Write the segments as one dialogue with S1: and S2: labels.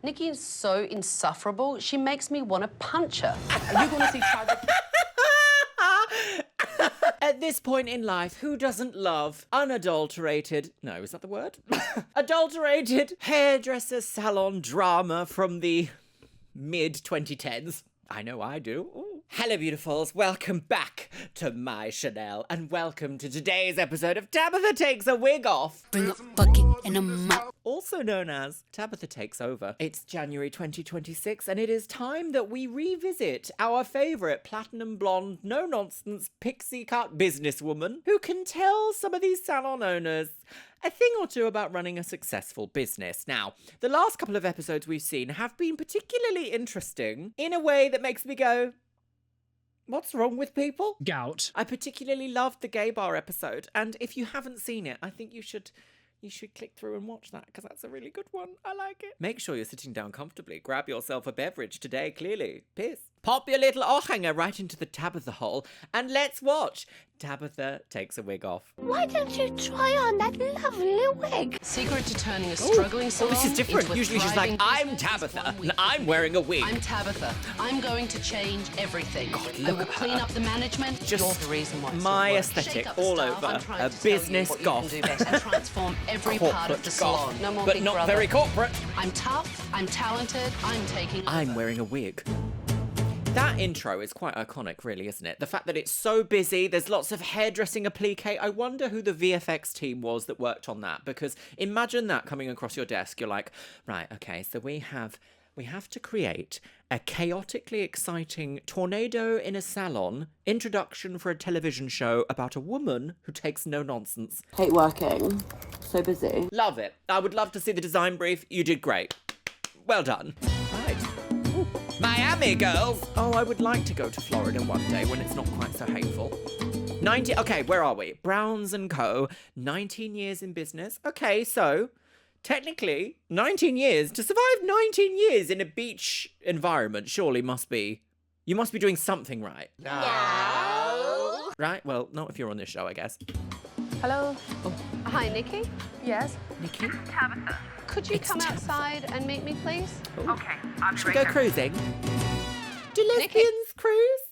S1: Nikki is so insufferable, she makes me want to punch her.
S2: Are you going to see Tabatha?
S3: At this point in life, who doesn't love unadulterated, no, is that the word? Adulterated hairdresser salon drama from the mid-2010s? I know I do. Ooh. Hello, beautifuls. Welcome back to my Chanel, and welcome to today's episode of Tabatha Takes a Wig Off.
S4: Bring a bucket and a mop.
S3: Also known as Tabatha Takes Over. It's January 2026, and it is time that we revisit our favourite platinum blonde, no-nonsense, pixie-cut businesswoman who can tell some of these salon owners a thing or two about running a successful business. Now, the last couple of episodes we've seen have been particularly interesting in a way that makes me go, what's wrong with people?
S2: Gout.
S3: I particularly loved the gay bar episode, and if you haven't seen it, I think you should click through and watch that, because that's a really good one. I like it. Make sure you're sitting down comfortably. Grab yourself a beverage today, clearly. Piss. Pop your little hanger right into the Tabatha hole, and let's watch Tabatha Takes a Wig Off.
S4: Why don't you try on that lovely wig?
S1: Secret to turning a struggling salon
S3: This is different.
S1: into a
S3: Usually she's like,
S1: thriving
S3: I'm
S1: business is
S3: Tabatha,
S1: one
S3: and
S1: week.
S3: I'm wearing a wig.
S1: I'm Tabatha. I'm going to change everything. I
S3: look
S1: will
S3: at
S1: clean
S3: her.
S1: up the management.
S3: Just
S1: You're the reason why it's
S3: my
S1: not working.
S3: aesthetic
S1: Shake up the
S3: all
S1: staff.
S3: over.
S1: I'm trying
S3: A
S1: to tell you
S3: business
S1: what you
S3: goth.
S1: can do better and transform every part of the salon. No more
S3: but
S1: Big
S3: not
S1: Brother.
S3: very corporate.
S1: I'm tough. I'm talented. I'm taking
S3: I'm
S1: over.
S3: wearing a wig. That intro is quite iconic, really, isn't it? The fact that it's so busy, there's lots of hairdressing applique. I wonder who the VFX team was that worked on that, because imagine that coming across your desk. You're like, right, okay, so we have to create a chaotically exciting tornado in a salon introduction for a television show about a woman who takes no nonsense.
S5: Hate working. So busy.
S3: Love it. I would love to see the design brief. You did great. Well done. Right. Ooh. Miami, girls. Oh, I would like to go to Florida one day when it's not quite so hateful. Okay, where are we? Browns & Co. 19 years in business. Okay, so technically 19 years. To survive 19 years in a beach environment surely you must be doing something right.
S4: No.
S3: Right? Well, not if you're on this show, I guess.
S6: Hello.
S1: Hi, Nikki.
S6: Yes.
S3: Nikki?
S1: Could you
S3: It's
S1: come
S3: Tabatha.
S1: outside and meet me, please?
S6: Okay, I'll be
S3: Should we go cruising? Do
S1: Nikki?
S3: lesbians cruise?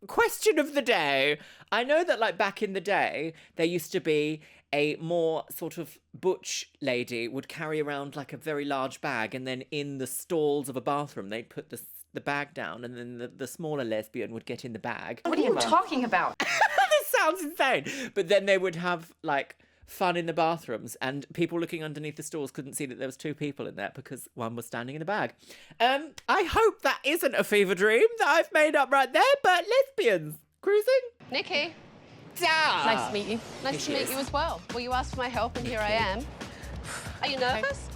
S3: Question of the day. I know that, like, back in the day, there used to be a more sort of butch lady would carry around like a very large bag, and then in the stalls of a bathroom they'd put the bag down, and then the smaller lesbian would get in the bag.
S6: What are you talking about?
S3: This sounds insane. But then they would have like fun in the bathrooms, and people looking underneath the stalls couldn't see that there was two people in there because one was standing in the bag. I hope that isn't a fever dream that I've made up right there, but lesbians cruising?
S1: Nikki,
S3: Ah.
S6: Nice to meet you.
S1: nice to
S3: Here she
S1: meet
S3: is.
S1: you as well. Well, you asked for my help, and here I am. Are you nervous?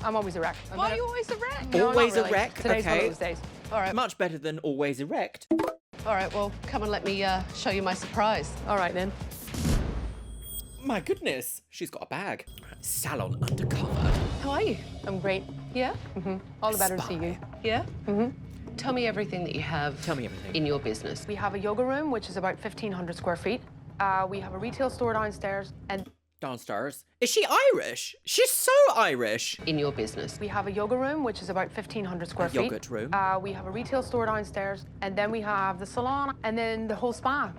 S6: I'm always a wreck.
S1: Why are you always a wreck?
S6: No, not
S3: Always a
S6: really.
S3: wreck,
S6: Today's one
S3: okay.
S6: of those days.
S1: All right,
S3: Much better than always erect.
S1: all right. Well, come and let me show you my surprise.
S6: All right then.
S3: My goodness, she's got a bag. Salon undercover.
S1: How are you?
S6: I'm great.
S1: Yeah?
S6: All the better to see you.
S1: Yeah? Tell me everything that you have
S3: Tell me everything.
S1: in your business.
S6: We have a yoga room, which is about 1,500 square feet. We have a retail store downstairs, and
S3: Downstairs. Is she Irish? She's so Irish.
S1: In your business.
S6: we have a yoga room, which is about 1,500 square feet.
S3: yogurt room.
S6: We have a retail store downstairs, and then we have the salon, and then the whole spa.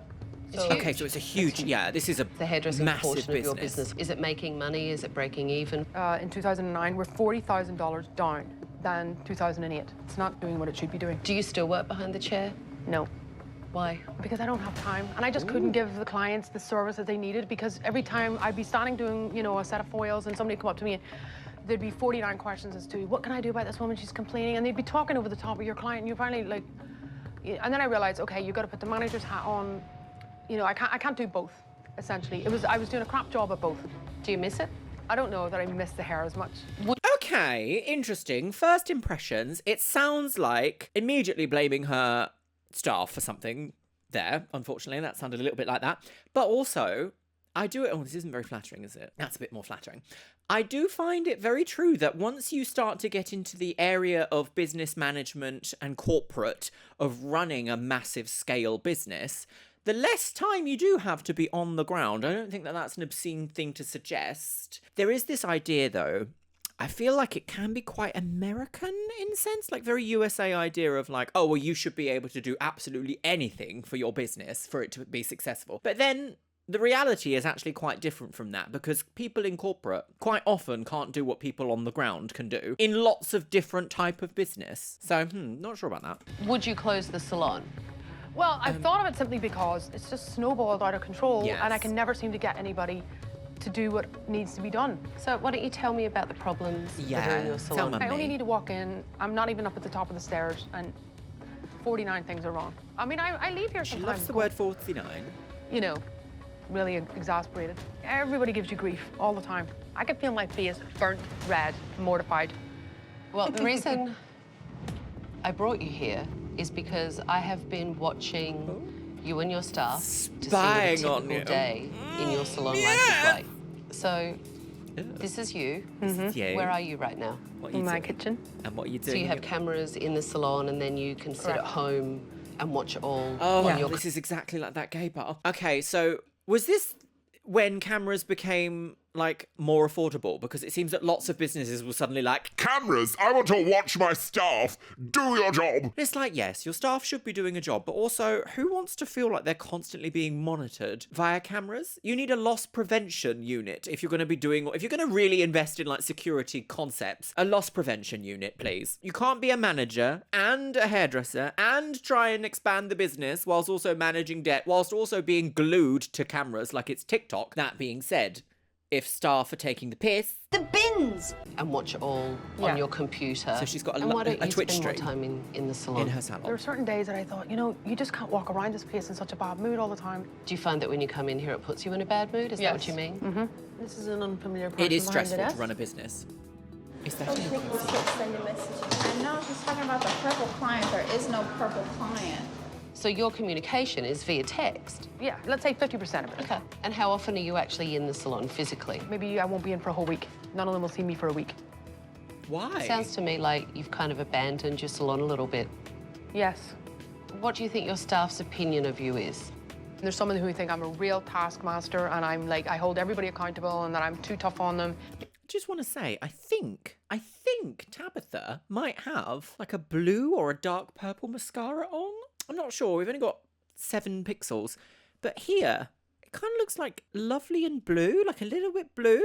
S3: Okay, so it's a huge, yeah, this is a
S1: The hairdressing
S3: massive
S1: portion
S3: business.
S1: of your business. Is it making money? Is it breaking even?
S6: In 2009, we're $40,000 down than 2008. It's not doing what it should be doing.
S1: Do you still work behind the chair?
S6: No.
S1: Why?
S6: Because I don't have time, and I just couldn't give the clients the service that they needed, because every time I'd be standing doing, a set of foils, and somebody would come up to me and there'd be 49 questions as to what can I do about this woman, she's complaining, and they'd be talking over the top of your client, and you're finally like, and then I realized, okay, you got to put the manager's hat on. I can't do both, essentially. I was doing a crap job at both.
S1: Do you miss it?
S6: I don't know that I miss the hair as much.
S3: Okay, interesting. First impressions, it sounds like immediately blaming her staff for something there. Unfortunately, that sounded a little bit like that. But also, this isn't very flattering, is it? That's a bit more flattering. I do find it very true that once you start to get into the area of business management and corporate, of running a massive scale business, the less time you do have to be on the ground. I don't think that that's an obscene thing to suggest. There is this idea, though, I feel like it can be quite American in a sense, like very USA idea of like, oh, well, you should be able to do absolutely anything for your business for it to be successful. But then the reality is actually quite different from that, because people in corporate quite often can't do what people on the ground can do in lots of different type of business. So, not sure about that.
S1: Would you close the salon?
S6: Well, I've thought of it simply because it's just snowballed out of control,
S3: Yes.
S6: and I can never seem to get anybody to do what needs to be done.
S1: So why don't you tell me about the problems that are in your
S3: tell
S1: salon?
S3: me.
S6: I only need to walk in. I'm not even up at the top of the stairs, and 49 things are wrong. I mean, I leave here
S3: She
S6: sometimes.
S3: loves the word 49.
S6: You know, really exasperated. Everybody gives you grief all the time. I can feel my face burnt red, mortified.
S1: Well, the reason I brought you here is because I have been watching you and your staff to see what a
S3: Spying on
S1: typical
S3: you.
S1: day in your salon life is like. So, this is you.
S3: Yeah.
S1: Where are you right now?
S3: What are you
S6: In my
S3: doing?
S6: kitchen.
S3: And what are you
S1: So
S3: doing?
S1: you have cameras in the salon, and then you can sit at
S6: Correct.
S1: home and watch it all
S3: Oh,
S1: on your.
S3: this is exactly like that gay bar. Okay, so was this when cameras became like more affordable? Because it seems that lots of businesses were suddenly like,
S2: Cameras, I want to watch my staff. Do your job.
S3: it's like, yes, your staff should be doing a job, but also who wants to feel like they're constantly being monitored via cameras? You need a loss prevention unit if you're going to be doing, if you're going to really invest in like security concepts, a loss prevention unit, please. You can't be a manager and a hairdresser and try and expand the business whilst also managing debt, whilst also being glued to cameras like it's TikTok. That being said, if staff are taking the piss,
S4: The bins.
S1: and watch it all
S6: Yeah.
S1: on your computer.
S3: So she's got a
S1: and
S3: lo-
S1: why don't
S3: a
S1: you
S3: Twitch
S1: spend more
S3: stream.
S1: time in the salon?
S3: in her
S6: There
S3: salon.
S6: were certain days that I thought, you know, you just can't walk around this place in such a bad mood all the time.
S1: Do you find that when you come in here, it puts you in a bad mood? Is that what you mean?
S6: This is an unfamiliar person
S3: It is
S6: behind the
S3: stressful to
S6: desk.
S3: run a business. Is that
S7: And now she's talking about the purple client. There is no purple client.
S1: So your communication is via text.
S6: Yeah, let's say 50% of it.
S1: Okay. And how often are you actually in the salon physically?
S6: Maybe I won't be in for a whole week. None of them will see me for a week.
S3: Why?
S1: Sounds to me like you've kind of abandoned your salon a little bit.
S6: Yes.
S1: What do you think your staff's opinion of you is?
S6: There's someone who think I'm a real taskmaster, and I'm like, I hold everybody accountable, and that I'm too tough on them.
S3: Just want to say, I think Tabatha might have like a blue or a dark purple mascara on. I'm not sure. We've only got 7 pixels, but here it kind of looks like lovely and blue, like a little bit blue.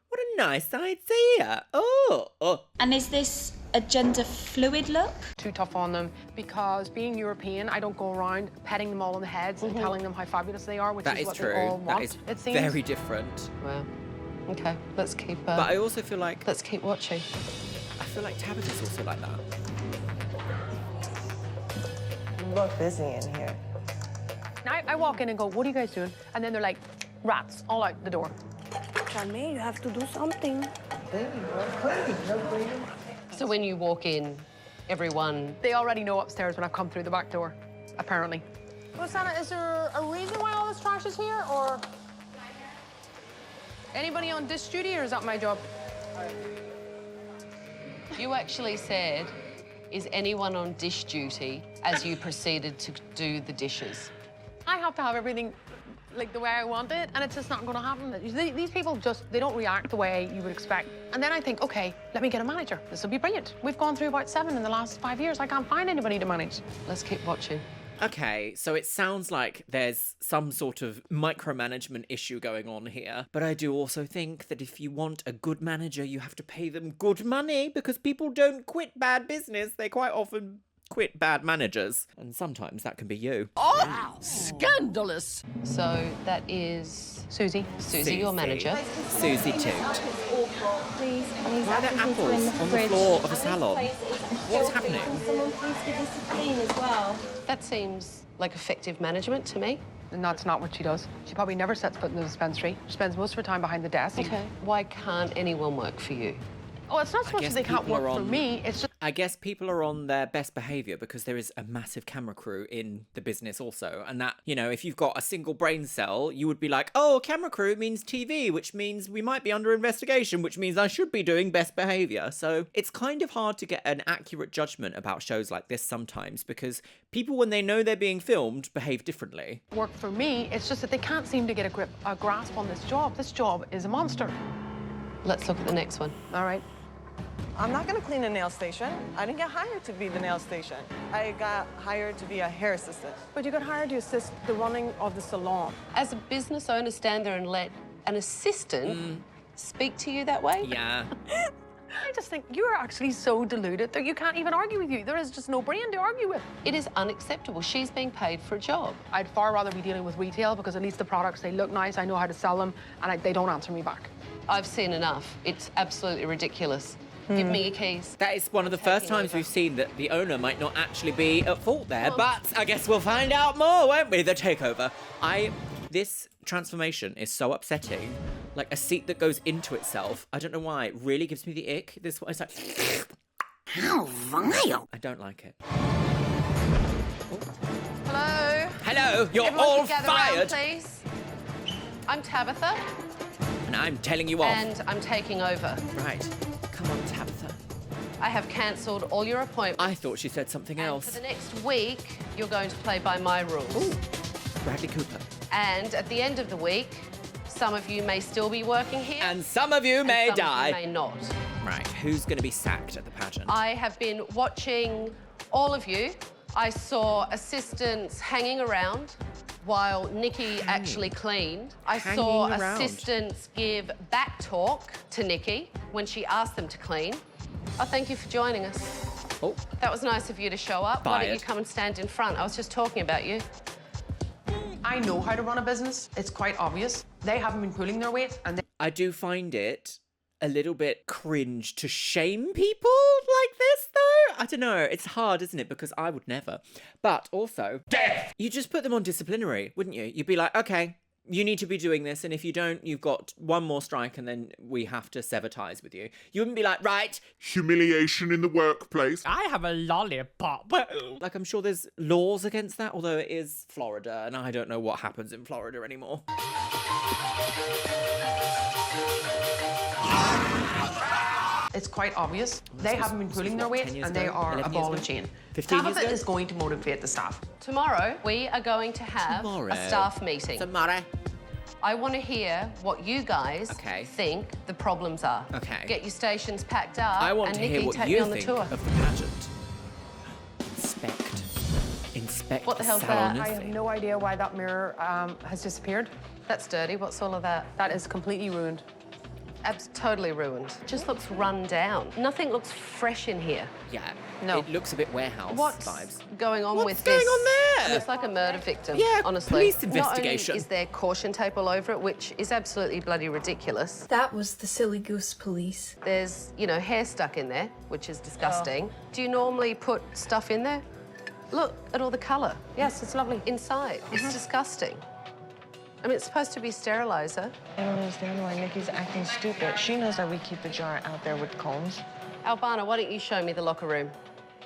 S3: What a nice idea! Oh.
S8: And is this a gender fluid look?
S6: Too tough on them, because being European, I don't go around petting them all on the heads and telling them how fabulous they are, which
S3: That
S6: is
S3: is
S6: what
S3: true.
S6: they all want.
S3: That is
S6: it seems.
S3: very different.
S1: Well, okay, let's keep.
S3: But I also feel like
S1: Let's keep watching.
S3: Tabatha's also like that.
S9: You look busy in here.
S6: Now I walk in and go, what are you guys doing? And then they're like, rats, all out the door.
S7: Charmaine, you have to do something.
S1: So when you walk in, everyone.
S6: They already know upstairs when I've come through the back door, apparently. Rosanna, is there a reason why all this trash is here, or? Anybody on dish duty, or is that my job?
S1: You actually said, is anyone on dish duty as you proceeded to do the dishes?
S6: I have to have everything like the way I want it, and it's just not going to happen. These people they don't react the way you would expect. And then I think, okay, let me get a manager. This will be brilliant. We've gone through about 7 in the last 5 years. I can't find anybody to manage.
S1: Let's keep watching.
S3: Okay, so it sounds like there's some sort of micromanagement issue going on here. But I do also think that if you want a good manager, you have to pay them good money, because people don't quit bad business. They quite often quit bad managers. And sometimes that can be you.
S4: Scandalous.
S1: So that is
S6: Susie.
S1: Susie, your manager.
S3: Susie Toot.
S7: Please,
S3: Why are there apples on the floor of a salon? What's happening?
S7: Someone please give us a clean as well.
S1: That seems like effective management to me.
S6: And that's not what she does. She probably never sets foot in the dispensary. She spends most of her time behind the desk.
S1: Okay. Why can't anyone work for you?
S6: Oh, it's not so much
S3: guess
S6: that they can't
S3: people
S6: work
S3: are
S6: for
S3: on-
S6: me. It's just
S3: I guess people are on their best behaviour because there is a massive camera crew in the business also. And that, you know, if you've got a single brain cell, you would be like, oh, camera crew means TV, which means we might be under investigation, which means I should be doing best behaviour. So it's kind of hard to get an accurate judgment about shows like this sometimes, because people, when they know they're being filmed, behave differently.
S6: work for me. It's just that they can't seem to get a grasp on this job. This job is a monster.
S1: Let's look at the next one.
S6: All right.
S9: I'm not gonna clean a nail station. I didn't get hired to be the nail station. I got hired to be a hair assistant.
S6: But you got hired to assist the running of the salon.
S1: As a business owner, stand there and let an assistant speak to you that way?
S3: Yeah.
S6: I just think you're actually so deluded that you can't even argue with you. There is just no brain to argue with.
S1: It is unacceptable. She's being paid for a job.
S6: I'd far rather be dealing with retail because at least the products, they look nice, I know how to sell them, and they don't answer me back.
S1: I've seen enough. It's absolutely ridiculous. Give me your keys.
S3: That is one of the first
S1: Taking
S3: times
S1: over.
S3: we've seen that the owner might not actually be at fault there, but I guess we'll find out more, won't we? The takeover. This transformation is so upsetting. Like a seat that goes into itself. I don't know why. It really gives me the ick. This one, it's like...
S4: How vile.
S3: I don't like it.
S1: Hello?
S3: Hello, you're
S1: Everyone
S3: all
S1: can gather
S3: fired.
S1: round, please. I'm Tabatha,
S3: And I'm telling you off.
S1: and I'm taking over.
S3: Right. Come on, Tabatha.
S1: I have cancelled all your appointments.
S3: I thought she said something
S1: And
S3: else.
S1: for the next week, you're going to play by my rules.
S3: Ooh, Bradley Cooper.
S1: And at the end of the week, some of you may still be working here.
S3: And some of you may
S1: some
S3: die.
S1: of you may not.
S3: Right, who's going to be sacked at the pageant?
S1: I have been watching all of you. I saw assistants hanging around while Nikki actually cleaned. I saw
S3: Hanging around.
S1: assistants give back talk to Nikki when she asked them to clean. Oh, thank you for joining us.
S3: Oh,
S1: That was nice of you to show up. Why don't you
S3: Fired.
S1: come and stand in front? I was just talking about you.
S6: I know how to run a business. It's quite obvious. They haven't been pulling their weight, and
S3: I do find it a little bit cringe to shame people like this, though. I don't know. It's hard, isn't it? Because I would never. But also, death! You just put them on disciplinary, wouldn't you? You'd be like, okay, you need to be doing this, and if you don't, you've got one more strike, and then we have to sever ties with you. You wouldn't be like, right,
S2: Humiliation in the workplace.
S3: I have a lollipop. Like, I'm sure there's laws against that, although it is Florida, and I don't know what happens in Florida anymore.
S6: it's quite obvious. They haven't been pulling their weight,
S3: 10 years
S6: and they
S3: ago?
S6: are a
S3: 11 years
S6: ball
S3: ago?
S6: and chain.
S3: 15 years
S6: Tabatha
S3: ago?
S6: is going to motivate the staff.
S1: Tomorrow, we are going to have
S3: Tomorrow?
S1: a staff meeting.
S3: Tomorrow.
S1: I want to hear what you guys
S3: Okay.
S1: think the problems are.
S3: Okay.
S1: Get your stations packed up.
S3: I want
S1: and
S3: to
S1: Nikki,
S3: hear what
S1: take
S3: you
S1: me on the
S3: think
S1: tour.
S3: of the pageant. Inspect
S1: What the hell's
S3: salon.
S1: that?
S6: I have no idea why that mirror has disappeared.
S1: That's dirty. What's all of that?
S6: That is completely ruined.
S1: Totally ruined. Just looks run down. Nothing looks fresh in here.
S3: Yeah.
S6: No.
S3: It looks a bit warehouse
S1: What's
S3: vibes.
S1: going on
S3: What's
S1: with
S3: going
S1: this?
S3: on there?
S1: It looks like a murder victim.
S3: Yeah,
S1: honestly.
S3: police investigation.
S1: Not only is there caution tape all over it, which is absolutely bloody ridiculous.
S10: That was the Silly Goose Police.
S1: There's, hair stuck in there, which is disgusting. Do you normally put stuff in there? Look at all the colour.
S6: Yes, it's lovely.
S1: Inside. It's disgusting. I mean, it's supposed to be sterilizer.
S9: I don't understand why Nikki's acting stupid. She knows that we keep the jar out there with combs.
S1: Albana, why don't you show me the locker room?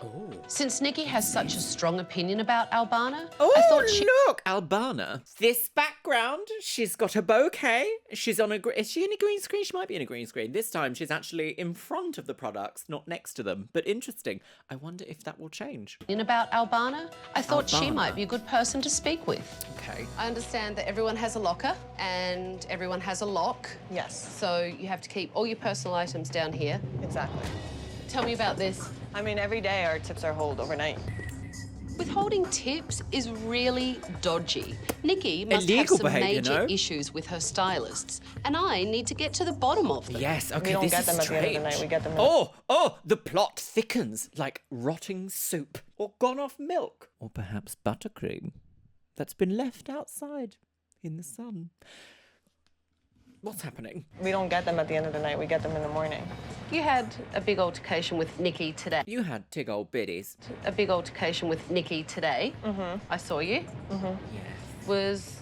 S3: Oh.
S1: Since Nikki has such a strong opinion about Albana,
S3: Oh,
S1: I thought she...
S3: look, Albana. This background, she's got a bouquet. She's on a... Is she in a green screen? She might be in a green screen. This time, she's actually in front of the products, not next to them. But interesting. I wonder if that will change.
S1: about Albana, I thought she
S3: Albana.
S1: might be a good person to speak with.
S3: Okay.
S1: I understand that everyone has a locker and everyone has a lock.
S9: Yes,
S1: So you have to keep all your personal items down here.
S9: exactly.
S1: Tell me about this.
S9: I mean, every day our tips are hold overnight.
S1: Withholding tips is really dodgy. Nikki must
S3: Illegal
S1: have some
S3: behaviour,
S1: major
S3: no?
S1: issues with her stylists, and I need to get to the bottom of them.
S3: Yes, okay,
S9: We don't
S3: this
S9: get
S3: is
S9: them at the end of the
S3: strange.
S9: night, we get them at-
S3: Oh, the plot thickens like rotting soup or gone off milk or perhaps buttercream that's been left outside in the sun. What's happening?
S9: We don't get them at the end of the night, we get them in the morning.
S1: You had a big altercation with Nikki today.
S3: You had tig old biddies.
S1: A big altercation with Nikki today. I saw you.
S3: Yes.
S1: Was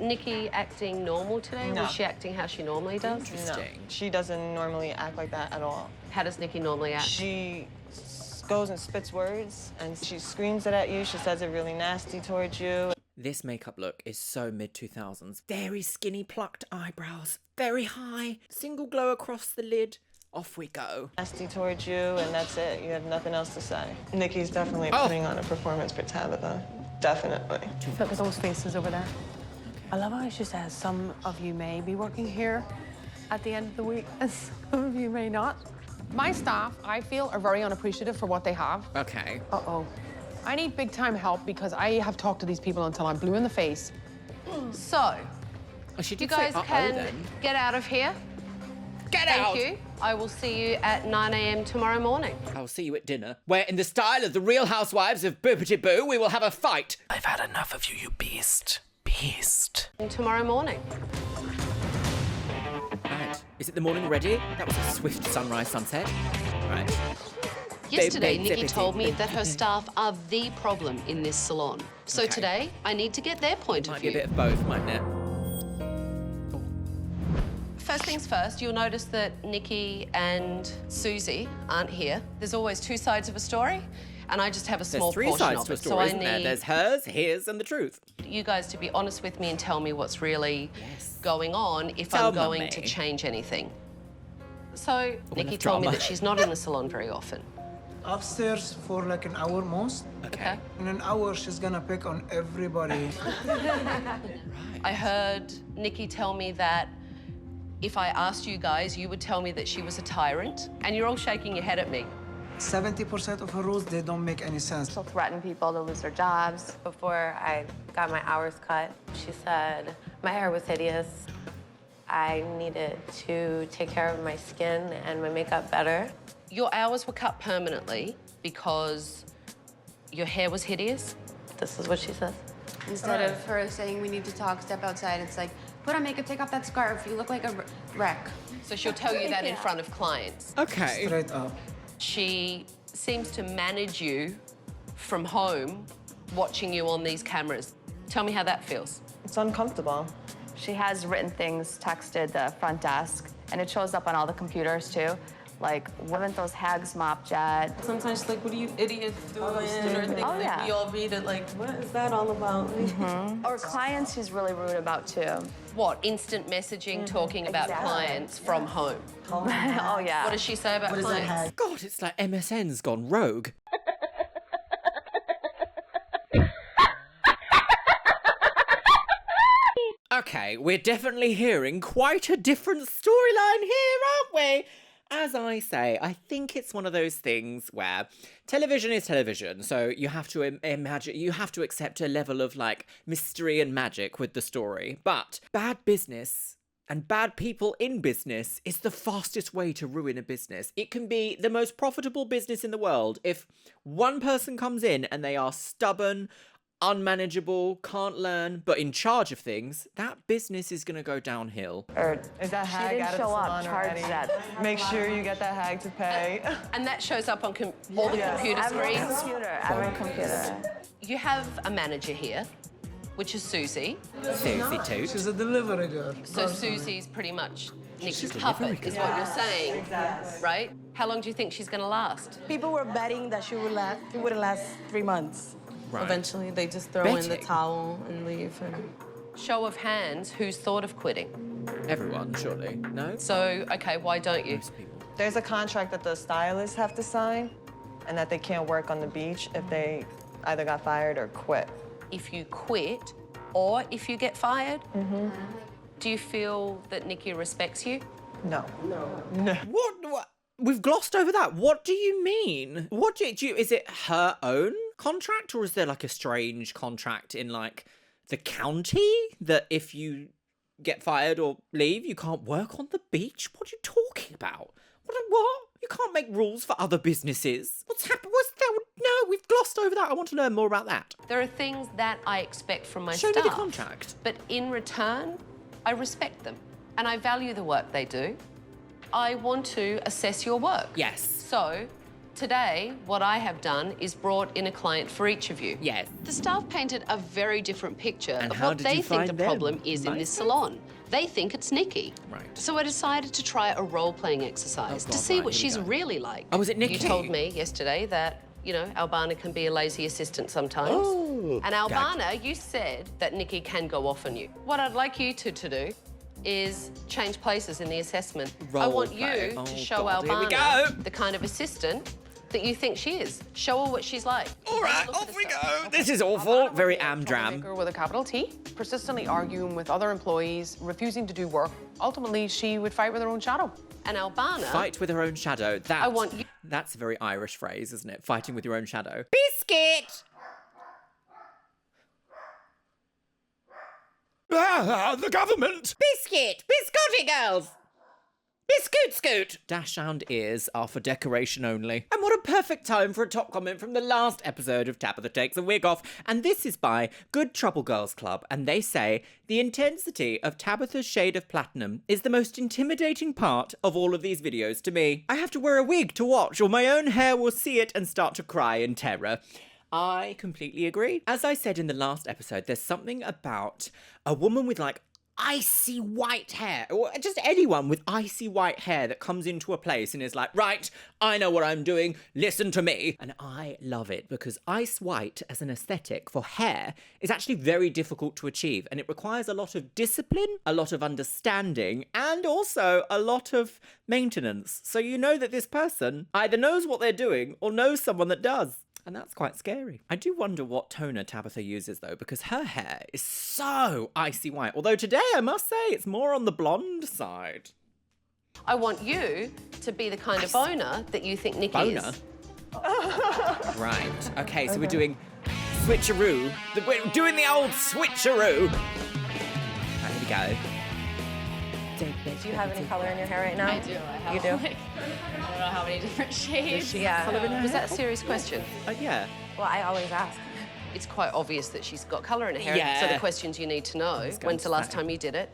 S1: Nikki acting normal today?
S9: No.
S1: Was she acting how she normally does?
S9: No,
S3: Interesting.
S9: she doesn't normally act like that at all.
S1: How does Nikki normally act?
S9: She goes and spits words, and she screams it at you. She says it really nasty towards you.
S3: This makeup look is so mid-2000s. Very skinny plucked eyebrows, very high, single glow across the lid. Off we go.
S9: Nasty towards you, and that's it. You have nothing else to say. Nikki's definitely
S3: Oh.
S9: putting on a performance for Tabatha. Definitely.
S6: Look at those faces over there. I love how she says some of you may be working here at the end of the week, and some of you may not. My staff, I feel, are very unappreciative for what they have.
S3: Okay.
S6: Uh-oh. I need big time help because I have talked to these people until I'm blue in the face.
S1: So,
S3: Oh, she
S1: you
S3: did say
S1: guys
S3: uh-oh
S1: can
S3: then.
S1: get out of here.
S3: Get out!
S1: Thank you. I will see you at 9 a.m. tomorrow morning.
S3: I'll see you at dinner, where in the style of the Real Housewives of BOTCHED, we will have a fight.
S11: I've had enough of you, you beast. Beast.
S1: Tomorrow morning.
S3: Right. Is it the morning already? That was a swift sunrise sunset. Right.
S1: Yesterday,
S3: Babe,
S1: Nikki
S3: babe,
S1: told me
S3: babe,
S1: that her
S3: babe.
S1: staff are the problem in this salon. So
S3: Okay.
S1: today, I need to get their point
S3: Might
S1: of
S3: be a
S1: view.
S3: bit of both, mightn't it?
S1: First things first, you'll notice that Nikki and Susie aren't here. There's always two sides of a story, and I just have a small
S3: There's three
S1: portion
S3: sides
S1: of
S3: to a
S1: it.
S3: story,
S1: So I
S3: isn't there?
S1: need
S3: There's hers, his, and the truth.
S1: you guys to be honest with me and tell me what's really
S3: Yes.
S1: going on if
S3: Tell
S1: I'm going
S3: mummy.
S1: to change anything. So Nikki
S3: enough
S1: told me
S3: drama.
S1: that she's not in the salon very often.
S12: Upstairs for like an hour most.
S1: Okay.
S12: In an hour, she's gonna pick on everybody.
S1: I heard Nikki tell me that if I asked you guys, you would tell me that she was a tyrant, and you're all shaking your head at me.
S12: 70% of her rules, they don't make any sense.
S13: She'll threaten people to lose their jobs. Before I got my hours cut, she said my hair was hideous. I needed to take care of my skin and my makeup better.
S1: Your hours were cut permanently because your hair was hideous?
S13: This is what she says.
S14: Instead of her saying we need to talk, step outside, it's like, put on makeup, take off that scarf, you look like a wreck.
S1: So she'll tell you that in front of clients.
S3: Okay.
S12: Straight up.
S1: She seems to manage you from home, watching you on these cameras. Tell me how that feels.
S9: It's uncomfortable.
S13: She has written things texted the front desk, and it shows up on all the computers too. Like, haven't those hags mopped yet?
S9: Sometimes, like, what are you idiots doing? Or things
S13: Oh,
S9: like
S13: yeah.
S9: we all read it, like, what is that all about?
S13: Or clients she's really rude about too.
S1: What, instant messaging, talking about
S13: Exactly.
S1: clients from home?
S13: Oh, yeah.
S1: What does she say about clients?
S3: God, it's like MSN's gone rogue. Okay, we're definitely hearing quite a different storyline here, aren't we? As I say, I think it's one of those things where television is television, so you have to imagine, you have to accept a level of like mystery and magic with the story. But bad business and bad people in business is the fastest way to ruin a business. It can be the most profitable business in the world if one person comes in and they are stubborn, unmanageable, can't learn, but in charge of things, that business is going to go downhill.
S9: Or is that
S13: She
S9: hag
S13: didn't
S9: out of the
S13: show up,
S9: salon
S13: charge
S9: already?
S13: that.
S9: Make sure you get that hag to pay.
S1: And that shows up on all the computer
S13: Every
S1: screens.
S13: computer, every computer.
S1: You have a manager here, which is Susie.
S3: Susie too.
S12: She's a delivery girl.
S1: So Susie's pretty much Nikki's
S3: delivery
S1: puppet,
S3: girl.
S1: is what you're saying, right? How long do you think she's going to last?
S9: People were betting that she wouldn't last 3 months.
S3: Right.
S9: Eventually, they just throw in the
S3: Betting?
S9: towel and leave. And...
S1: Show of hands, who's thought of quitting?
S3: Everyone, surely. No?
S1: So, okay, why don't you?
S3: Most people.
S9: There's a contract that the stylists have to sign, and that they can't work on the beach if they either got fired or quit.
S1: If you quit or if you get fired, do you feel that Nikki respects you?
S9: No.
S3: What? We've glossed over that. What do you mean? What do you, is it her own contract, or is there like a strange contract in like the county that if you get fired or leave, you can't work on the beach? What are you talking about? What? You can't make rules for other businesses. What's happened? What's that? No, we've glossed over that. I want to learn more about that.
S1: There are things that I expect from my
S3: Show
S1: staff.
S3: me the contract.
S1: But in return, I respect them and I value the work they do. I want to assess your work.
S3: Yes.
S1: So today, what I have done is brought in a client for each of you.
S3: Yes.
S1: The staff painted a very different picture
S3: And
S1: of
S3: how
S1: what
S3: did
S1: they
S3: you
S1: think
S3: find
S1: the
S3: them?
S1: problem is in this salon. They think it's Nikki.
S3: Right.
S1: So I decided to try a role-playing exercise
S3: Oh,
S1: to
S3: God,
S1: see
S3: right,
S1: what
S3: here we
S1: she's
S3: go.
S1: really like.
S3: Oh, was it Nikki?
S1: You told me yesterday that, you know, Albana can be a lazy assistant sometimes.
S3: Oh,
S1: And Albana, you said that Nikki can go off on you. What I'd like you to do is change places in the assessment. I
S3: Role
S1: want
S3: play.
S1: you
S3: Oh,
S1: to show
S3: God, here we
S1: Albana
S3: go.
S1: the kind of assistant that you think she is. Show her what she's like.
S3: All right,
S1: Look at
S3: off we
S1: herself.
S3: go. This is awful. Very amdram.
S6: Troublemaker with a capital T, persistently arguing with other employees, refusing to do work. Ultimately, she would fight with her own shadow.
S1: and Albana...
S3: Fight with her own shadow.
S1: I want you...
S3: That's a very Irish phrase, isn't it? Fighting with your own shadow. Biscuit!
S2: The government!
S3: Biscuit! Biscotti girls! Biscoot scoot! Dash sound ears are for decoration only. And what a perfect time for a top comment from the last episode of Tabatha Takes a Wig Off. And this is by Good Trouble Girls Club. And they say, the intensity of Tabatha's shade of platinum is the most intimidating part of all of these videos to me. I have to wear a wig to watch or my own hair will see it and start to cry in terror. I completely agree. As I said in the last episode, there's something about a woman with like icy white hair, or just anyone with icy white hair that comes into a place and is like, right, I know what I'm doing, listen to me. And I love it because ice white as an aesthetic for hair is actually very difficult to achieve, and it requires a lot of discipline, a lot of understanding, and also a lot of maintenance. So you know that this person either knows what they're doing or knows someone that does. And that's quite scary. I do wonder what toner Tabatha uses though, because her hair is so icy white. Although today, I must say, it's more on the blonde side.
S1: I want you to be the kind of owner that you think Nikki
S3: Boner?
S1: is.
S3: Right. Okay, so we're doing switcheroo. We're doing the old switcheroo. Right, here we go.
S9: Do you have any color in your hair right now?
S13: I do. I have,
S9: You do?
S13: like, I don't know how many different shades.
S9: Yeah.
S1: Was that a serious question?
S3: Yeah.
S9: Well, I always ask.
S1: It's quite obvious that she's got colour in her hair.
S3: Yeah.
S1: So the questions you need to know, when's the last time you did it?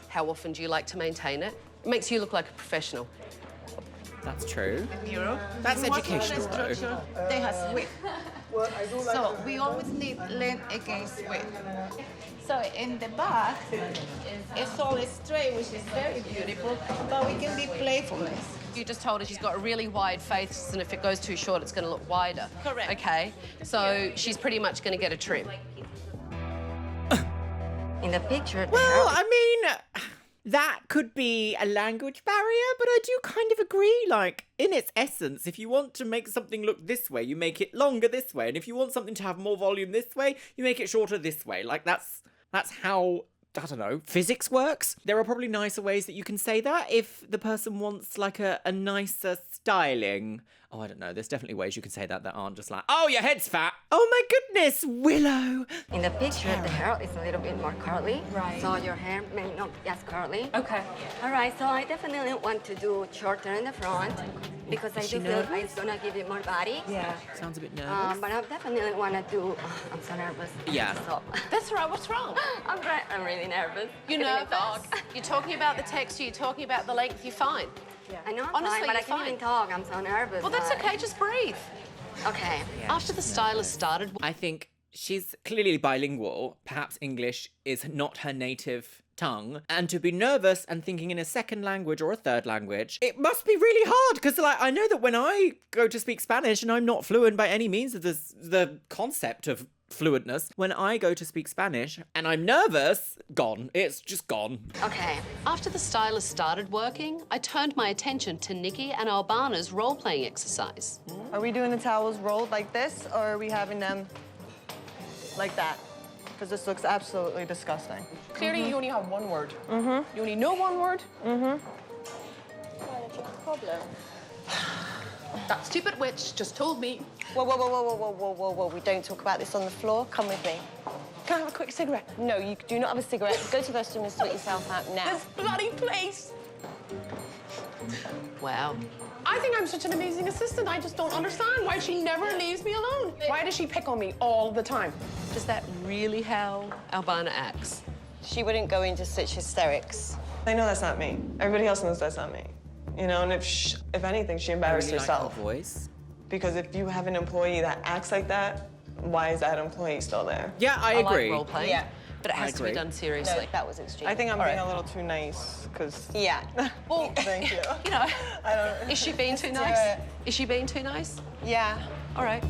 S1: How often do you like to maintain it? It makes you look like a professional.
S3: That's true. That's educational though.
S7: They have width. So we always need length against width. So in the back, it's all straight, which is very beautiful, but we can be playful.
S1: You just told her she's got a really wide face, and if it goes too short, it's going to look wider.
S7: Correct.
S1: Okay, so she's pretty much going to get a trim.
S4: In the picture,
S3: Well, I mean, that could be a language barrier, but I do kind of agree. Like, in its essence, if you want to make something look this way, you make it longer this way. And if you want something to have more volume this way, you make it shorter this way. Like, that's how, I don't know, physics works. There are probably nicer ways that you can say that if the person wants, like, a nicer styling. Oh, I don't know. There's definitely ways you can say that aren't just like, oh, your head's fat. Oh, my goodness, Willow.
S4: in the picture, the hair is a little bit more curly.
S13: Right.
S4: So your hair may not be as curly.
S13: Okay.
S4: All right, so I definitely want to do shorter in the front because I do feel like it's gonna give it more body.
S9: Yeah.
S3: Sounds a bit nervous.
S4: But I definitely want to do. I'm so nervous.
S3: Yeah.
S4: Stop.
S1: That's right, what's wrong?
S4: I'm really nervous.
S1: You're
S4: Can I
S1: nervous?
S4: talk?
S1: You're talking about the texture, you're talking about the length, you're fine.
S4: I know I'm
S1: Honestly,
S4: fine, but I
S1: you're
S4: can't
S1: fine.
S4: even talk. I'm so nervous.
S1: Well, that's
S4: like-
S1: okay, just breathe.
S4: Okay.
S1: After the stylist started...
S3: I think she's clearly bilingual. Perhaps English is not her native tongue. And to be nervous and thinking in a second language or a third language, it must be really hard. Because, like, I know that when I go to speak Spanish, and I'm not fluent by any means of the concept of fluentness, when I go to speak Spanish and I'm nervous, gone. It's just gone.
S4: Okay.
S1: After the stylist started working, I turned my attention to Nikki and Albana's role-playing exercise.
S9: Are we doing the towels rolled like this, or are we having them like that? Because this looks absolutely disgusting.
S6: Clearly, you only have one word.
S9: Mm-hmm.
S6: You only know one word.
S9: Mm-hmm.
S6: That stupid witch just told me.
S9: Whoa, whoa, whoa, whoa, whoa, whoa, whoa, whoa, whoa. We don't talk about this on the floor. Come with me.
S6: Can I have a quick cigarette?
S9: No, you do not have a cigarette. Go to the restroom and sort yourself out now.
S6: This bloody place.
S1: Wow.
S6: I think I'm such an amazing assistant. I just don't understand why she never leaves me alone. Why does she pick on me all the time?
S1: Is that really how Albana acts?
S9: She wouldn't go into such hysterics. I know that's not me. Everybody else knows that's not me. You know, and if anything, she embarrassed
S3: I really
S9: herself.
S3: like her voice.
S9: Because if you have an employee that acts like that, why is that employee still there?
S3: Yeah, I agree.
S1: like role-playing,
S9: Yeah.
S1: but it has to be
S3: agree.
S1: done seriously.
S9: No, that was extreme. I think I'm being a little too nice, because... Yeah.
S1: Well,
S9: Thank you.
S1: you know,
S9: I don't...
S1: is she being too
S9: Do
S1: nice?
S9: it.
S1: Is she being too nice?
S9: Yeah.
S1: All right.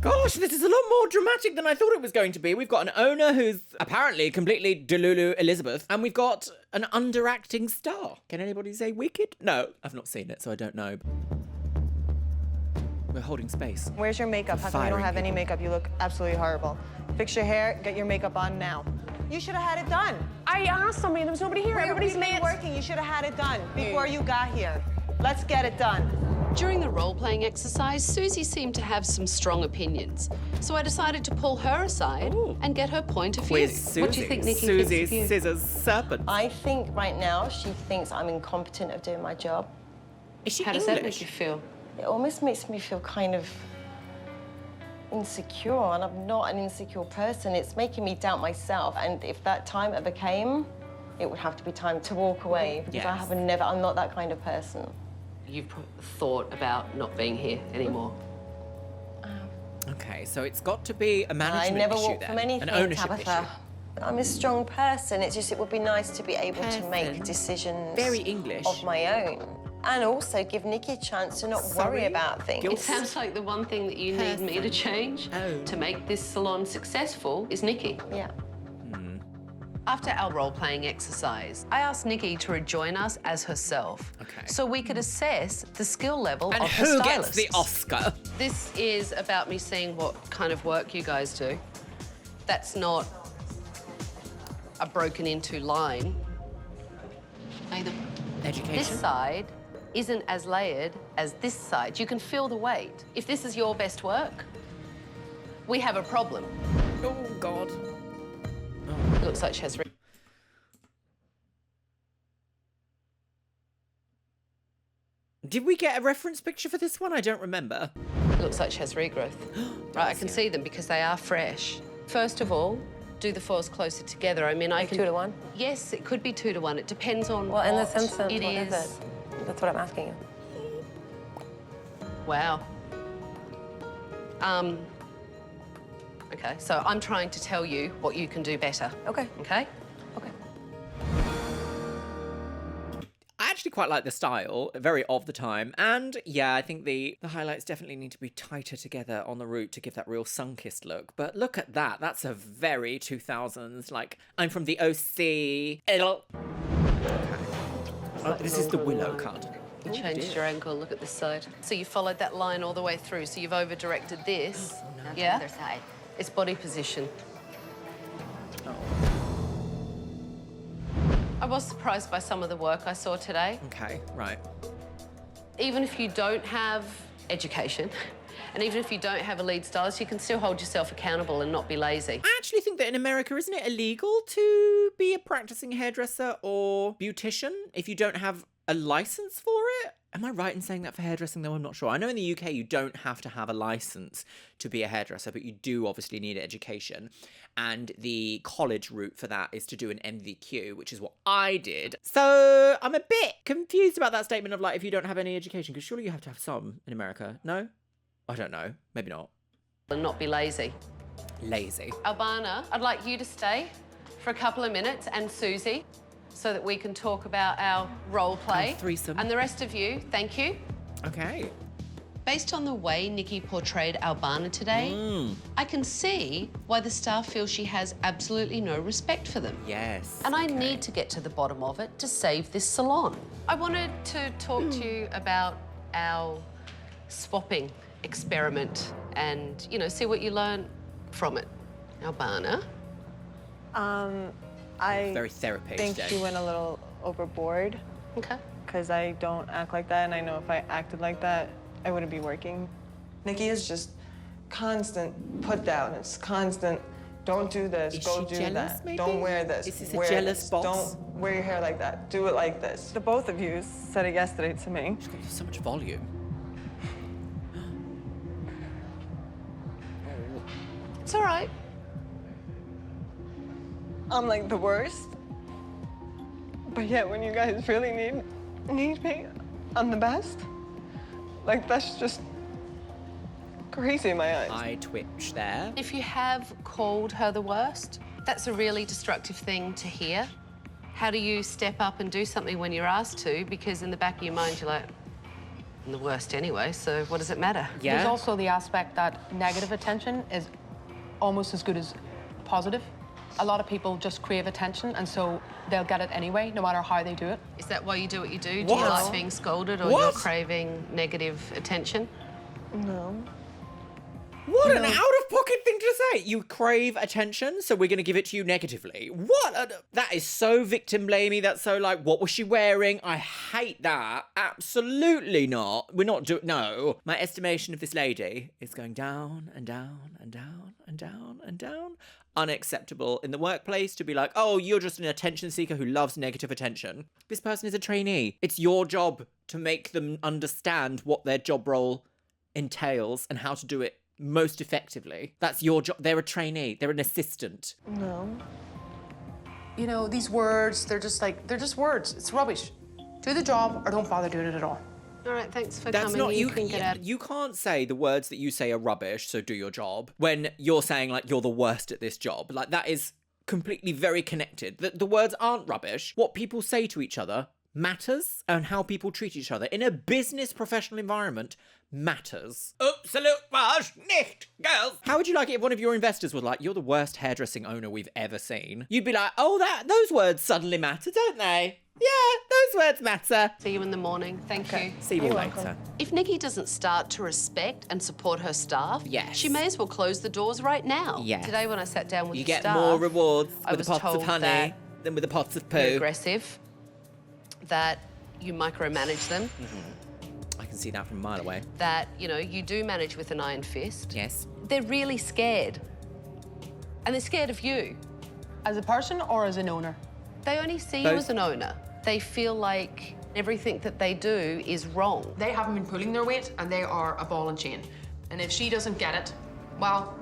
S3: Gosh, this is a lot more dramatic than I thought it was going to be. We've got an owner who's apparently completely Delulu Elizabeth, and we've got an underacting star. Can anybody say Wicked? No, I've not seen it, so I don't know. We're holding space.
S9: Where's your makeup? How come you don't
S3: Firing
S9: have any
S3: people.
S9: makeup? You look absolutely horrible. Fix your hair, get your makeup on now. You should have had it done.
S6: I asked somebody and there was nobody here. Everybody's
S9: We've been
S6: late.
S9: working. You should have had it done before you got here. Let's get it done.
S1: During the role-playing exercise, Susie seemed to have some strong opinions. So I decided to pull her aside and get her point of view.
S3: Where's Susie?
S1: What do you think, Nikki?
S3: Susie's scissors serpent.
S15: I think right now she thinks I'm incompetent of doing my job.
S3: Is she
S1: How does that make you feel?
S15: It almost makes me feel kind of insecure, and I'm not an insecure person. It's making me doubt myself, and if that time ever came, it would have to be time to walk away, because I'm not that kind of person.
S1: You've thought about not being here anymore.
S3: Okay, so it's got to be a management issue
S15: I never walk
S3: then.
S15: from anything,
S3: An ownership
S15: Tabatha.
S3: issue.
S15: I'm a strong person. It's just, it would be nice to be able to make decisions
S3: Very English.
S15: of my own. And also give Nikki a chance to not worry about things.
S1: It sounds like the one thing that you need me to change to make this salon successful is Nikki.
S15: Yeah.
S1: After our role-playing exercise, I asked Nikki to rejoin us as herself, so we could assess the skill level
S3: And
S1: of the
S3: who
S1: stylists.
S3: gets the Oscar?
S1: This is about me seeing what kind of work you guys do. That's not a broken-into line.
S3: Education.
S1: This side isn't as layered as this side. You can feel the weight. If this is your best work, we have a problem.
S3: Oh, God.
S1: Looks like she has...
S3: Did we get a reference picture for this one? I don't remember.
S1: Looks like she has regrowth. Right, I can see them because they are fresh. First of all, do the foils closer together. I mean, I can...
S13: 2 to 1?
S1: Yes, it could be 2 to 1. It depends on
S13: Well, in the
S1: what
S13: Simpsons,
S1: it
S13: what
S1: is.
S13: is it? That's what I'm asking you.
S1: Wow. Okay, so I'm trying to tell you what you can do better.
S13: Okay.
S1: Okay?
S3: I actually quite like the style, very of the time. And yeah, I think the highlights definitely need to be tighter together on the root to give that real sun-kissed look. But look at that. That's a very 2000s, like, I'm from the OC. Okay. Oh, this is the willow cut.
S1: You changed your angle. Look at this side. So you followed that line all the way through. So you've over-directed this. Yeah?
S4: Other side.
S1: It's body position. I was surprised by some of the work I saw today.
S3: Okay, right.
S1: Even if you don't have education, and even if you don't have a lead stylist, you can still hold yourself accountable and not be lazy.
S3: I actually think that in America, isn't it illegal to be a practicing hairdresser or beautician if you don't have a license for it? Am I right in saying that for hairdressing, though? I'm not sure. I know in the UK, you don't have to have a license to be a hairdresser, but you do obviously need education. And the college route for that is to do an MVQ, which is what I did. So I'm a bit confused about that statement of, like, if you don't have any education, because surely you have to have some in America. No? I don't know. Maybe not.
S1: And not be lazy.
S3: Lazy.
S1: Albana, I'd like you to stay for a couple of minutes, and Susie, so that we can talk about our role play.
S3: Our threesome.
S1: And the rest of you, thank you.
S3: Okay.
S1: Based on the way Nikki portrayed Albana today, I can see why the staff feel she has absolutely no respect for them.
S3: Yes.
S1: And I need to get to the bottom of it to save this salon. I wanted to talk to you about our swapping experiment and, you know, see what you learn from it. Albana?
S9: I
S3: Very therapeutic.
S9: think she went a little overboard.
S1: Okay.
S9: Because I don't act like that, and I know if I acted like that, I wouldn't be working. Nikki is just constant put down. It's constant, don't do this,
S3: Is
S9: go
S3: she
S9: do
S3: jealous,
S9: that.
S3: maybe?
S9: Don't wear this.
S3: Is this a
S9: wear
S3: jealous
S9: this.
S3: boss?
S9: Don't wear your hair like that. Do it like this. The both of you said it yesterday to me.
S3: She's got so much volume.
S1: It's all right.
S9: I'm like the worst. But yet when you guys really need me, I'm the best. Like, that's just crazy in my eyes.
S3: I twitch there.
S1: If you have called her the worst, that's a really destructive thing to hear. How do you step up and do something when you're asked to? Because in the back of your mind, you're like, I'm the worst anyway, so what does it matter?
S6: Yeah. There's also the aspect that negative attention is almost as good as positive. A lot of people just crave attention, and so they'll get it anyway, no matter how they do it.
S1: Is that why you do what you do? Do
S3: What?
S1: you like being scolded, or
S3: What?
S1: you're craving negative attention?
S9: No.
S3: What an out-of-pocket thing to say. You crave attention, so we're going to give it to you negatively. That is so victim-blamey. That's so like, what was she wearing? I hate that. Absolutely not. We're not doing... No. My estimation of this lady is going down and down and down and down and down. Unacceptable in the workplace to be like, oh, you're just an attention seeker who loves negative attention. This person is a trainee. It's your job to make them understand what their job role entails and how to do it most effectively. That's your job. They're a trainee. They're an assistant.
S6: No. You know, these words, they're just words. It's rubbish. Do the job or don't bother doing it at all.
S1: All right, thanks for
S3: That's
S1: coming.
S3: not
S1: You can get out.
S3: You can't say the words that you say are rubbish, so do your job, when you're saying like you're the worst at this job. Like that is completely very connected. The words aren't rubbish. What people say to each other matters, and how people treat each other in a business professional environment matters. Absolut was nicht, girls. How would you like it if one of your investors was like, you're the worst hairdressing owner we've ever seen? You'd be like, oh, those words suddenly matter, don't they? Yeah, those words matter.
S1: See you in the morning. Thank you.
S3: See you later.
S1: If Nikki doesn't start to respect and support her staff,
S3: yes,
S1: she may as well close the doors right now.
S3: Yes.
S1: Today when I sat down with
S3: you
S1: the
S3: get
S1: staff,
S3: more rewards
S1: I
S3: with
S1: was
S3: the pots of
S1: told
S3: honey
S1: that
S3: than with the pots of poo.
S1: you're aggressive, that you micromanage them,
S3: I can see that from a mile away.
S1: that, you know, you do manage with an iron fist.
S3: Yes.
S1: They're really scared. And they're scared of you.
S6: As a person or as an owner?
S1: They only see
S6: Both.
S1: you as an owner. They feel like everything that they do is wrong.
S6: They haven't been pulling their weight and they are a ball and chain. And if she doesn't get it, well,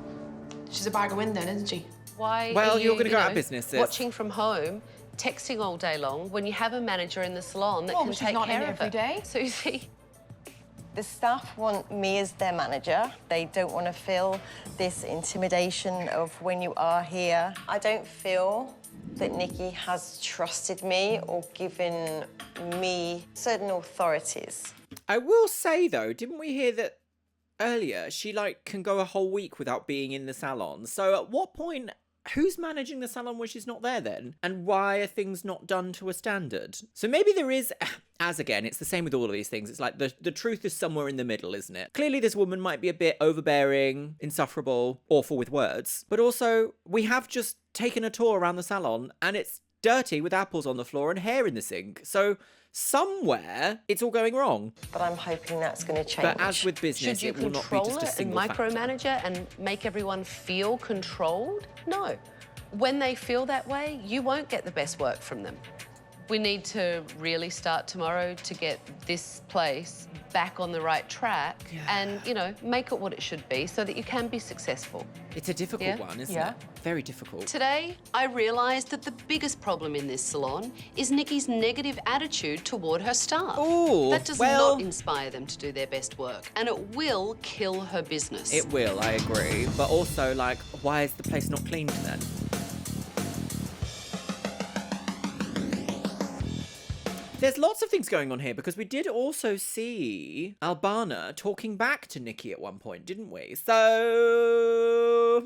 S6: she's a bag of wind then, isn't she?
S1: Why
S3: Well,
S1: are
S3: you're
S1: you,
S3: gonna go out of business, sis.
S1: watching from home, texting all day long when you have a manager in the salon that
S15: Well,
S1: can
S15: but she's
S1: take
S15: not in
S1: care of
S15: every
S1: it?
S15: day.
S1: Susie.
S15: The staff want me as their manager. They don't want to feel this intimidation of when you are here. I don't feel that Nikki has trusted me or given me certain authorities.
S3: I will say though, didn't we hear that earlier she like can go a whole week without being in the salon? So at what point, who's managing the salon when she's not there then? And why are things not done to a standard? So maybe there is, as again, it's the same with all of these things. It's like the truth is somewhere in the middle, isn't it? Clearly this woman might be a bit overbearing, insufferable, awful with words. But also, we have just taken a tour around the salon and it's dirty with apples on the floor and hair in the sink. So somewhere it's all going wrong.
S15: But I'm hoping that's going to change.
S3: But as with business,
S1: Should you
S3: it will not be
S1: control
S3: just a
S1: it and
S3: single factor.
S1: micromanage it and make everyone feel controlled? No. When they feel that way, you won't get the best work from them. We need to really start tomorrow to get this place back on the right track and, you know, make it what it should be so that you can be successful.
S3: It's a difficult one, isn't it? Very difficult.
S1: Today, I realised that the biggest problem in this salon is Nikki's negative attitude toward her staff.
S3: Ooh,
S1: that does
S3: well-
S1: not inspire them to do their best work, and it will kill her business.
S3: It will, I agree. But also, like, why is the place not cleaned then? There's lots of things going on here because we did also see Albana talking back to Nikki at one point, didn't we? So...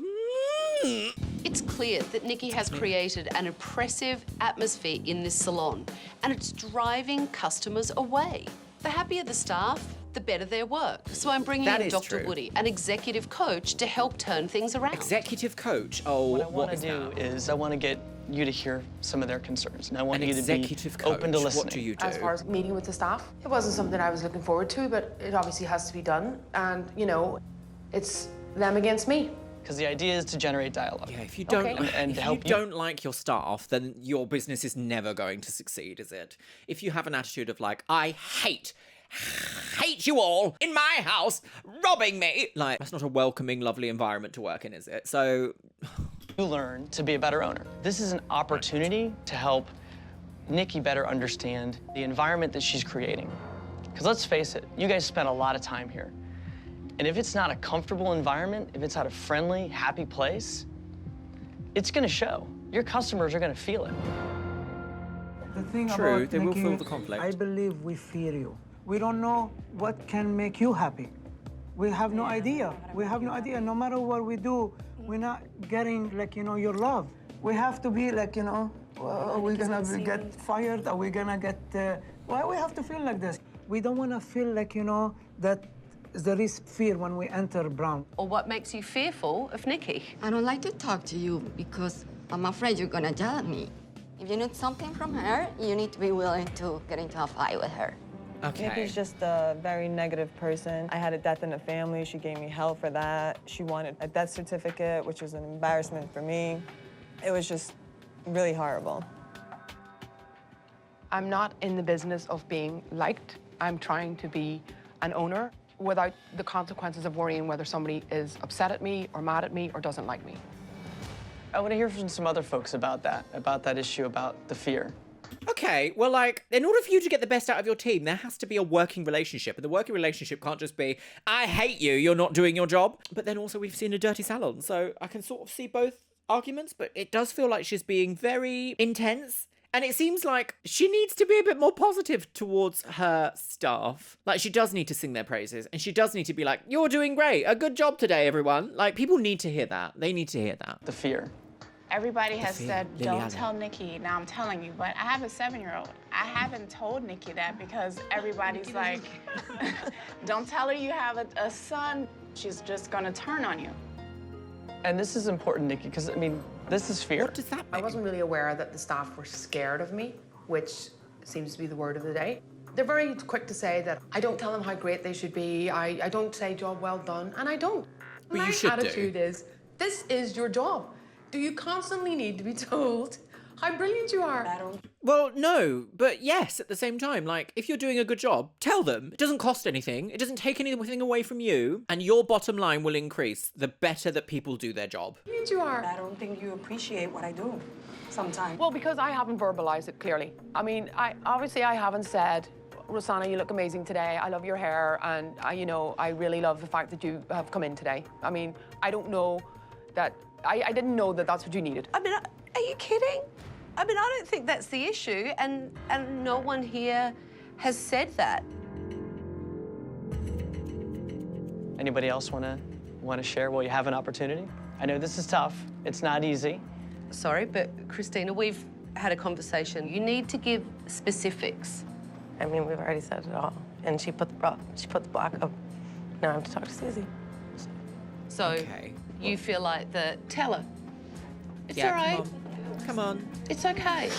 S1: It's clear that Nikki has created an oppressive atmosphere in this salon, and it's driving customers away. The happier the staff, the better their work. So I'm bringing
S3: That
S1: in
S3: is
S1: Dr.
S3: true.
S1: Woody, an executive coach, to help turn things around.
S3: Executive coach? Oh,
S16: What I
S3: what
S16: want
S3: is
S16: to do
S3: that?
S16: is I want to get you to hear some of their concerns, and I want
S3: An
S16: you to be
S3: executive
S16: open to
S3: coach,
S16: listening.
S3: what do you do?
S6: As far as meeting with the staff, it wasn't something I was looking forward to, but it obviously has to be done. And, you know, it's them against me.
S16: Because the idea is to generate dialogue.
S3: Yeah, if you don't,
S16: and
S3: if
S16: to
S3: you
S16: help
S3: don't like your staff, then your business is never going to succeed, is it? If you have an attitude of like, I hate you all in my house, robbing me. Like, that's not a welcoming, lovely environment to work in, is it? So...
S16: You learn to be a better owner. This is an opportunity to help Nikki better understand the environment that she's creating. Because let's face it, you guys spent a lot of time here. And if it's not a comfortable environment, if it's not a friendly, happy place, it's gonna show. Your customers are gonna feel it.
S12: The thing
S3: True,
S12: about
S3: they will
S12: Nikki,
S3: feel the conflict.
S12: I believe we fear you. We don't know what can make you happy. We have no idea. We have no idea. No matter what we do, we're not getting, like, you know, your love. We have to be like, you know, are we gonna get fired? Are we gonna get, why we have to feel like this? We don't wanna feel like, you know, that there is fear when we enter Brown.
S1: Or what makes you fearful of Nikki?
S4: I don't like to talk to you because I'm afraid you're gonna yell at me. If you need something from her, you need to be willing to get into a fight with her.
S3: Okay.
S9: Nikki's just a very negative person. I had a death in the family. She gave me hell for that. She wanted a death certificate, which was an embarrassment for me. It was just really horrible.
S6: I'm not in the business of being liked. I'm trying to be an owner without the consequences of worrying whether somebody is upset at me or mad at me or doesn't like me.
S16: I want to hear from some other folks about that issue, about the fear.
S3: Okay, well, like, in order for you to get the best out of your team, there has to be a working relationship. And the working relationship can't just be, I hate you, you're not doing your job. But then also we've seen a dirty salon, so I can sort of see both arguments, but it does feel like she's being very intense. And it seems like she needs to be a bit more positive towards her staff. Like, she does need to sing their praises, and she does need to be like, you're doing great, a good job today, everyone. Like, people need to hear that. They need to hear that.
S16: The fear.
S7: Everybody has said, don't
S3: Liliana.
S7: tell Nikki. Now I'm telling you, but I have a 7-year-old. I haven't told Nikki that because everybody's like, don't tell her you have a son. She's just gonna turn on you.
S16: And this is important, Nikki, because, I mean, this is fear.
S3: What does that mean?
S6: I wasn't really aware that the staff were scared of me, which seems to be the word of the day. They're very quick to say that I don't tell them how great they should be. I don't say job well done, and I don't.
S3: But
S6: My
S3: you should
S6: attitude is, this is your job. Do you constantly need to be told how brilliant you are?
S3: Well, no, but yes, at the same time, like, if you're doing a good job, tell them. It doesn't cost anything. It doesn't take anything away from you, and your bottom line will increase the better that people do their job.
S6: Brilliant you are.
S5: I don't think you appreciate what I do sometimes.
S6: Well, because I haven't verbalized it clearly. I mean, obviously I haven't said, Rosanna, you look amazing today. I love your hair, and I really love the fact that you have come in today. I mean, I don't know that. I didn't know that that's what you needed.
S1: I mean, are you kidding? I mean, I don't think that's the issue, and no one here has said that.
S16: Anybody else want to share while you have an opportunity? I know this is tough. It's not easy.
S1: Sorry, but Christina, we've had a conversation. You need to give specifics.
S13: I mean, we've already said it all. And she put the block up. Now I have to talk to Susie.
S1: So
S3: Okay.
S1: you feel like tell her. It's
S3: Yeah,
S1: all right.
S3: Come on.
S1: It's okay.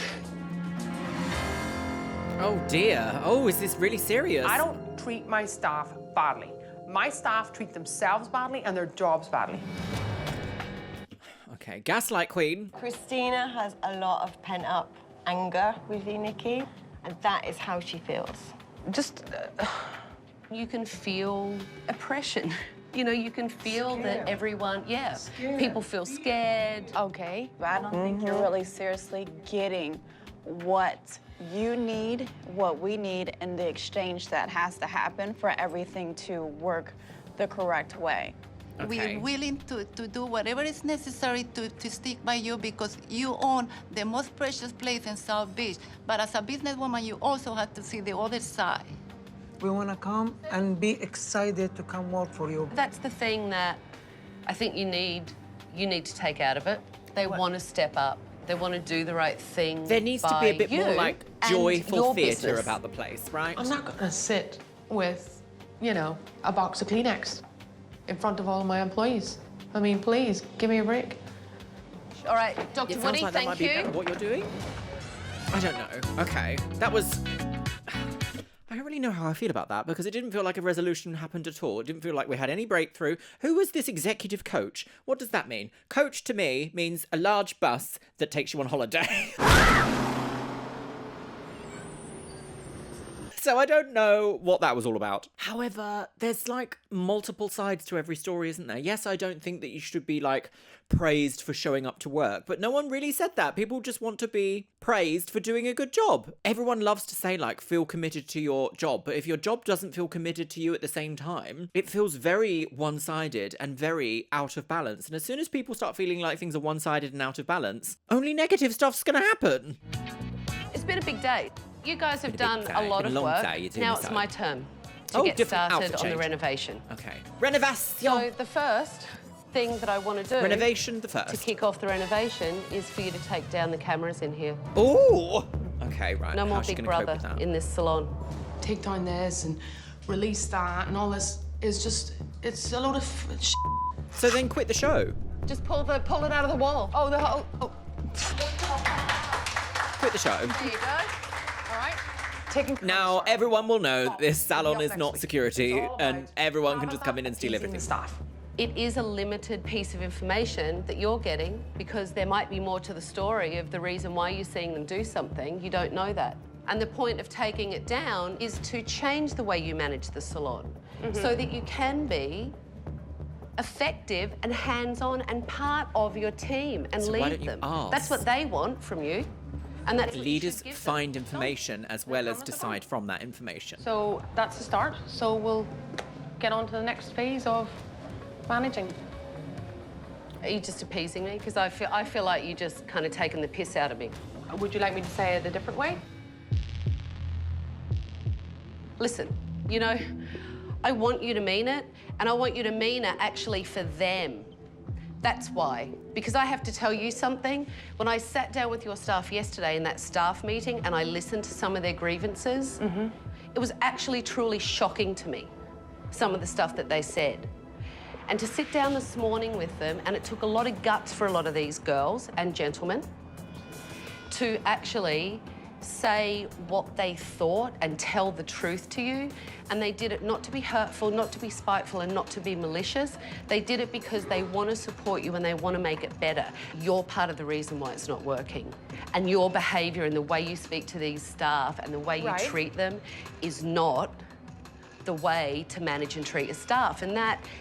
S3: Oh, dear. Oh, is this really serious?
S6: I don't treat my staff badly. My staff treat themselves badly and their jobs badly.
S3: Okay, gaslight queen.
S15: Christina has a lot of pent-up anger with you, Nikki, and that is how she feels.
S1: Just, you can feel oppression. You can feel that everyone, people feel scared.
S6: Okay.
S7: I don't think you're really seriously getting what you need, what we need, and the exchange that has to happen for everything to work the correct way.
S3: Okay.
S17: We're willing to do whatever is necessary to stick by you because you own the most precious place in South Beach. But as a businesswoman, you also have to see the other side.
S12: We want to come and be excited to come work for you.
S1: That's the thing that I think you need to take out of it. They want to step up. They want to do the right thing.
S3: There needs to be a bit more, like, joyful theatre about the place, right?
S6: I'm not gonna sit with, a box of Kleenex in front of all of my employees. I mean, please, give me a break.
S1: All right, Dr.
S3: It sounds
S1: Woody,
S3: like that might be
S1: thank you.
S3: what you're doing. I don't know. Okay, that was... I don't really know how I feel about that because it didn't feel like a resolution happened at all. It didn't feel like we had any breakthrough. Who was this executive coach? What does that mean? Coach to me means a large bus that takes you on holiday. So I don't know what that was all about. However, there's like multiple sides to every story, isn't there? Yes, I don't think that you should be like praised for showing up to work, but no one really said that. People just want to be praised for doing a good job. Everyone loves to say like, feel committed to your job, but if your job doesn't feel committed to you at the same time, it feels very one-sided and very out of balance. And as soon as people start feeling like things are one-sided and out of balance, only negative stuff's gonna happen.
S1: It's been a big day. You guys have done a lot of work. Now it's my turn to get started on the renovation.
S3: Okay. Renovation.
S1: So the first thing that I want to do...
S3: Renovation the first.
S1: ...to kick off the renovation is for you to take down the cameras in here.
S3: Ooh! Okay, right.
S1: No more
S3: How's she
S1: Big
S3: gonna cope
S1: Brother
S3: with that?
S1: in this salon.
S6: Take down this and release that and all this is just, it's a load of shit.
S3: So then quit the show.
S6: Just pull it out of the wall. Oh, the whole, oh.
S3: Quit the show.
S6: There you go. All right.
S3: Now, everyone will know that this salon is not security and everyone can just come in and steal everything.
S1: It is a limited piece of information that you're getting because there might be more to the story of the reason why you're seeing them do something. You don't know that. And the point of taking it down is to change the way you manage the salon so that you can be effective and hands-on and part of your team and
S3: So why
S1: lead
S3: don't you
S1: them.
S3: ask?
S1: That's what they want from you. And that's what you
S3: Leaders
S1: should give them.
S3: find information as well as decide from that information.
S6: So that's the start. So we'll get on to the next phase of managing.
S1: Are you just appeasing me? Because I feel like you just kind of taken the piss out of me.
S6: Would you like me to say it a different way?
S1: Listen, you know, I want you to mean it, and I want you to mean it actually for them. That's why. Because I have to tell you something. When I sat down with your staff yesterday in that staff meeting and I listened to some of their grievances, it was actually truly shocking to me, some of the stuff that they said. And to sit down this morning with them, and it took a lot of guts for a lot of these girls and gentlemen to actually say what they thought and tell the truth to you. And they did it not to be hurtful, not to be spiteful, and not to be malicious. They did it because they want to support you and they want to make it better. You're part of the reason why it's not working. And your behaviour and the way you speak to these staff and the way you treat them is not the way to manage and treat your staff. And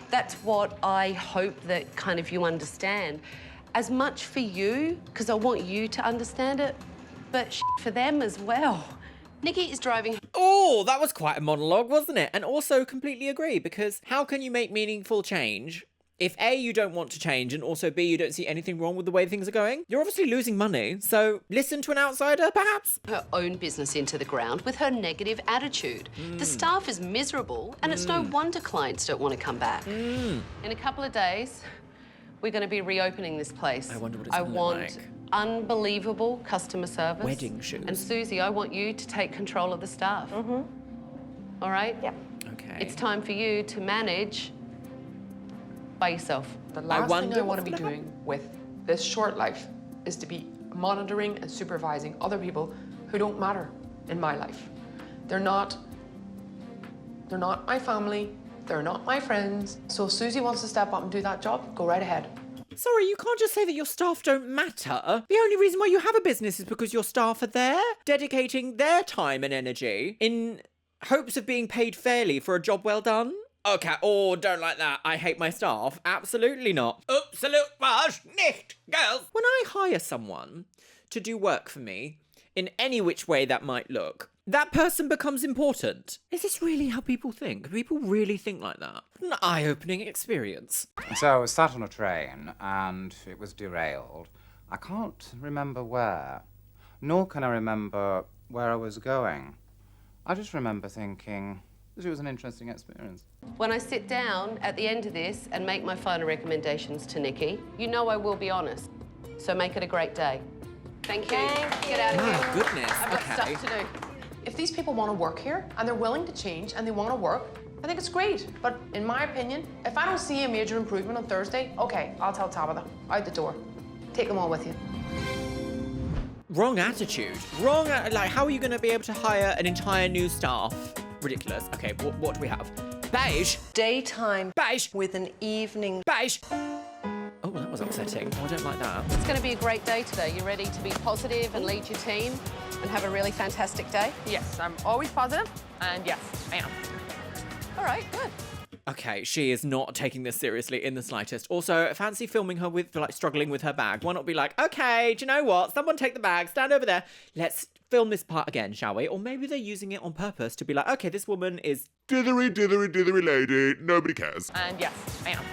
S1: that's what I hope that kind of you understand. As much for you, because I want you to understand it, but for them as well. Nikki is driving...
S3: Oh, that was quite a monologue, wasn't it? And also completely agree, because how can you make meaningful change if A, you don't want to change, and also B, you don't see anything wrong with the way things are going? You're obviously losing money, so listen to an outsider, perhaps?
S1: Her own business into the ground with her negative attitude. The staff is miserable, and it's no wonder clients don't want to come back. In a couple of days, we're going to be reopening this place.
S3: I wonder what it's going to look like.
S1: Unbelievable customer service.
S3: Wedding shoes.
S1: And Susie, I want you to take control of the staff. All right?
S6: Yep.
S3: Okay.
S1: It's time for you to manage by yourself.
S18: The last thing I want to be doing with this short life is to be monitoring and supervising other people who don't matter in my life. They're not my family, they're not my friends. So if Susie wants to step up and do that job, go right ahead.
S3: Sorry, you can't just say that your staff don't matter. The only reason why you have a business is because your staff are there, dedicating their time and energy in hopes of being paid fairly for a job well done. Okay, don't like that. I hate my staff. Absolutely not. Absolut was nicht, girls. When I hire someone to do work for me, in any which way that might look, that person becomes important. Is this really how people think? Do people really think like that? An eye-opening experience.
S19: So I was sat on a train and it was derailed. I can't remember where, nor can I remember where I was going. I just remember thinking it was an interesting experience.
S1: When I sit down at the end of this and make my final recommendations to Nikki, you know I will be honest. So make it a great day. Thank you. Get out of here.
S3: My goodness,
S1: I've got stuff to do.
S18: If these people want to work here and they're willing to change and they want to work, I think it's great. But in my opinion, if I don't see a major improvement on Thursday, okay, I'll tell Tabatha. Out the door. Take them all with you.
S3: Wrong attitude. Like, how are you going to be able to hire an entire new staff? Ridiculous. Okay, what do we have? Beige.
S15: Daytime.
S3: Beige.
S15: With an evening.
S3: Beige. Oh, that was upsetting. Oh, I don't like that.
S1: It's going to be a great day today. You ready to be positive and lead your team and have a really fantastic day?
S6: Yes, I'm always positive, and yes, I am.
S1: All right, good.
S3: Okay, she is not taking this seriously in the slightest. Also, fancy filming her with, like, struggling with her bag. Why not be like, okay, do you know what? Someone take the bag, stand over there. Let's film this part again, shall we? Or maybe they're using it on purpose to be like, okay, this woman is...
S2: Dithery, dithery, dithery lady. Nobody cares.
S6: And yes, I am.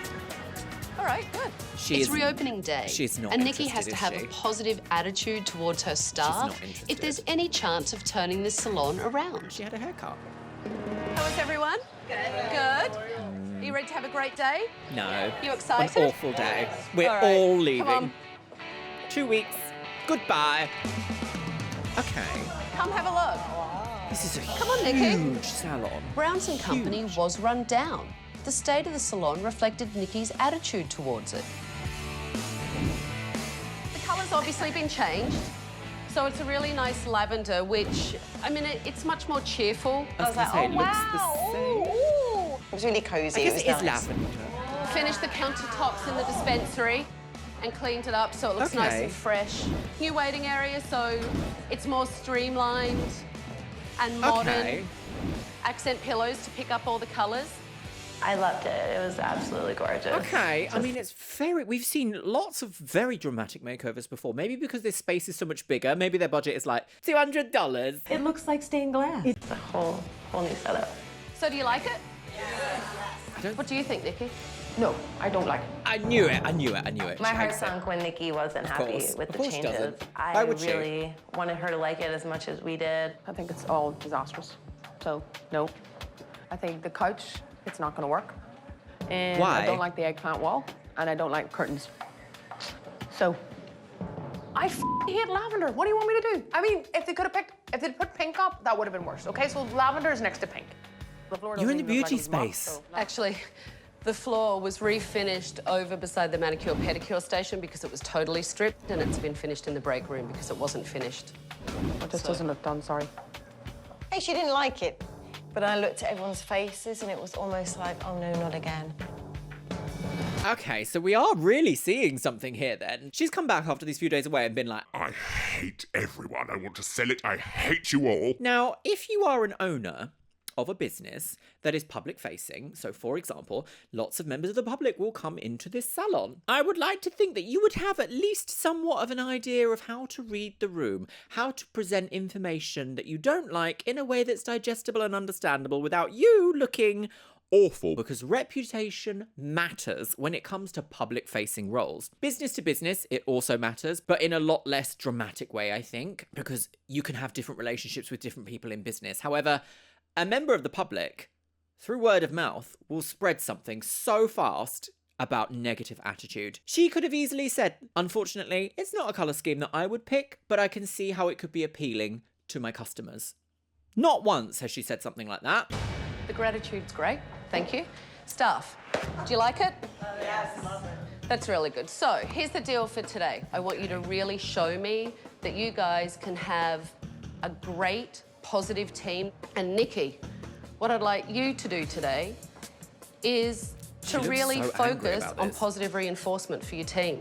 S1: All right, good. It's reopening day.
S3: She's not
S1: And Nikki
S3: interested,
S1: has to have
S3: is
S1: a
S3: she?
S1: positive attitude towards her staff
S3: not interested.
S1: if there's any chance of turning this salon around.
S3: She had a haircut.
S1: How is everyone? Good. Are you ready to have a great day?
S3: No.
S1: You excited?
S3: An awful day. We're
S1: All
S3: all,
S1: right.
S3: leaving.
S1: Come on.
S3: 2 weeks. Goodbye. Okay.
S1: Come have a look.
S3: This is a
S1: Come on, Nikki.
S3: huge salon.
S1: Brownson Company was run down. the state of the salon reflected Nikki's attitude towards it. The colour's obviously been changed. So it's a really nice lavender, which, I mean, it's much more cheerful.
S15: I was like, oh, wow. Ooh. It was really cosy.
S3: I guess it is
S15: nice.
S3: lavender.
S1: Finished the countertops in the dispensary and cleaned it up so it looks nice and fresh. New waiting area, so it's more streamlined and modern.
S3: Okay.
S1: Accent pillows to pick up all the colours.
S13: I loved it. It was absolutely gorgeous.
S3: Okay, I mean, it's very... We've seen lots of very dramatic makeovers before. Maybe because this space is so much bigger. Maybe their budget is like $200.
S14: It looks like stained glass.
S13: It's a whole new setup.
S1: So do you like it? What do you think, Nikki?
S18: No, I don't like it.
S3: I knew it.
S13: My heart sunk when Nikki wasn't happy with the changes. I really wanted her to like it as much as we did.
S18: I think it's all disastrous. So, no. I think the couch, it's not gonna work. And
S3: Why?
S18: I don't like the eggplant wall, and I don't like curtains. So, I hate lavender. What do you want me to do? I mean, if they'd put pink up, that would have been worse, okay? So lavender is next to pink. The floor
S3: You're in the
S18: doesn't even look
S3: beauty
S18: like it was
S3: space.
S18: mocked, so
S1: Actually, the floor was refinished over beside the manicure pedicure station because it was totally stripped, and it's been finished in the break room because it wasn't finished.
S18: It just doesn't look done, sorry.
S15: Hey, she didn't like it. But I looked at everyone's faces and it was almost like, oh no, not again.
S3: Okay, so we are really seeing something here then. She's come back after these few days away and been like,
S2: I hate everyone. I want to sell it. I hate you all.
S3: Now, if you are an owner of a business that is public facing, so for example, lots of members of the public will come into this salon, I would like to think that you would have at least somewhat of an idea of how to read the room, how to present information that you don't like in a way that's digestible and understandable without you looking awful, because reputation matters when it comes to public facing roles. Business to business, it also matters, but in a lot less dramatic way, I think, because you can have different relationships with different people in business. However, a member of the public, through word of mouth, will spread something so fast about negative attitude. She could have easily said, unfortunately, it's not a colour scheme that I would pick, but I can see how it could be appealing to my customers. Not once has she said something like that.
S1: The gratitude's great, thank you. Staff, do you like it?
S5: Yes.
S1: That's really good. So here's the deal for today. I want you to really show me that you guys can have a great, positive team. And Nikki, what I'd like you to do today is to really focus on positive reinforcement for your team.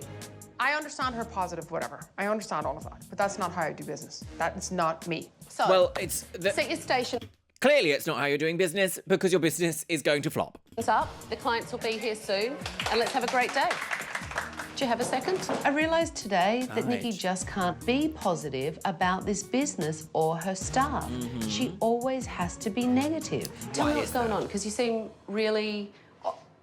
S18: I understand her positive whatever. I understand all of that, but that's not how I do business. That is not me.
S1: So,
S3: well, it's...
S1: set your station.
S3: Clearly it's not how you're doing business, because your business is going to flop.
S1: It's up, the clients will be here soon, and let's have a great day. Do you have a second? I realised today that Nikki just can't be positive about this business or her staff. She always has to be negative. Tell me what's going on, because you seem really,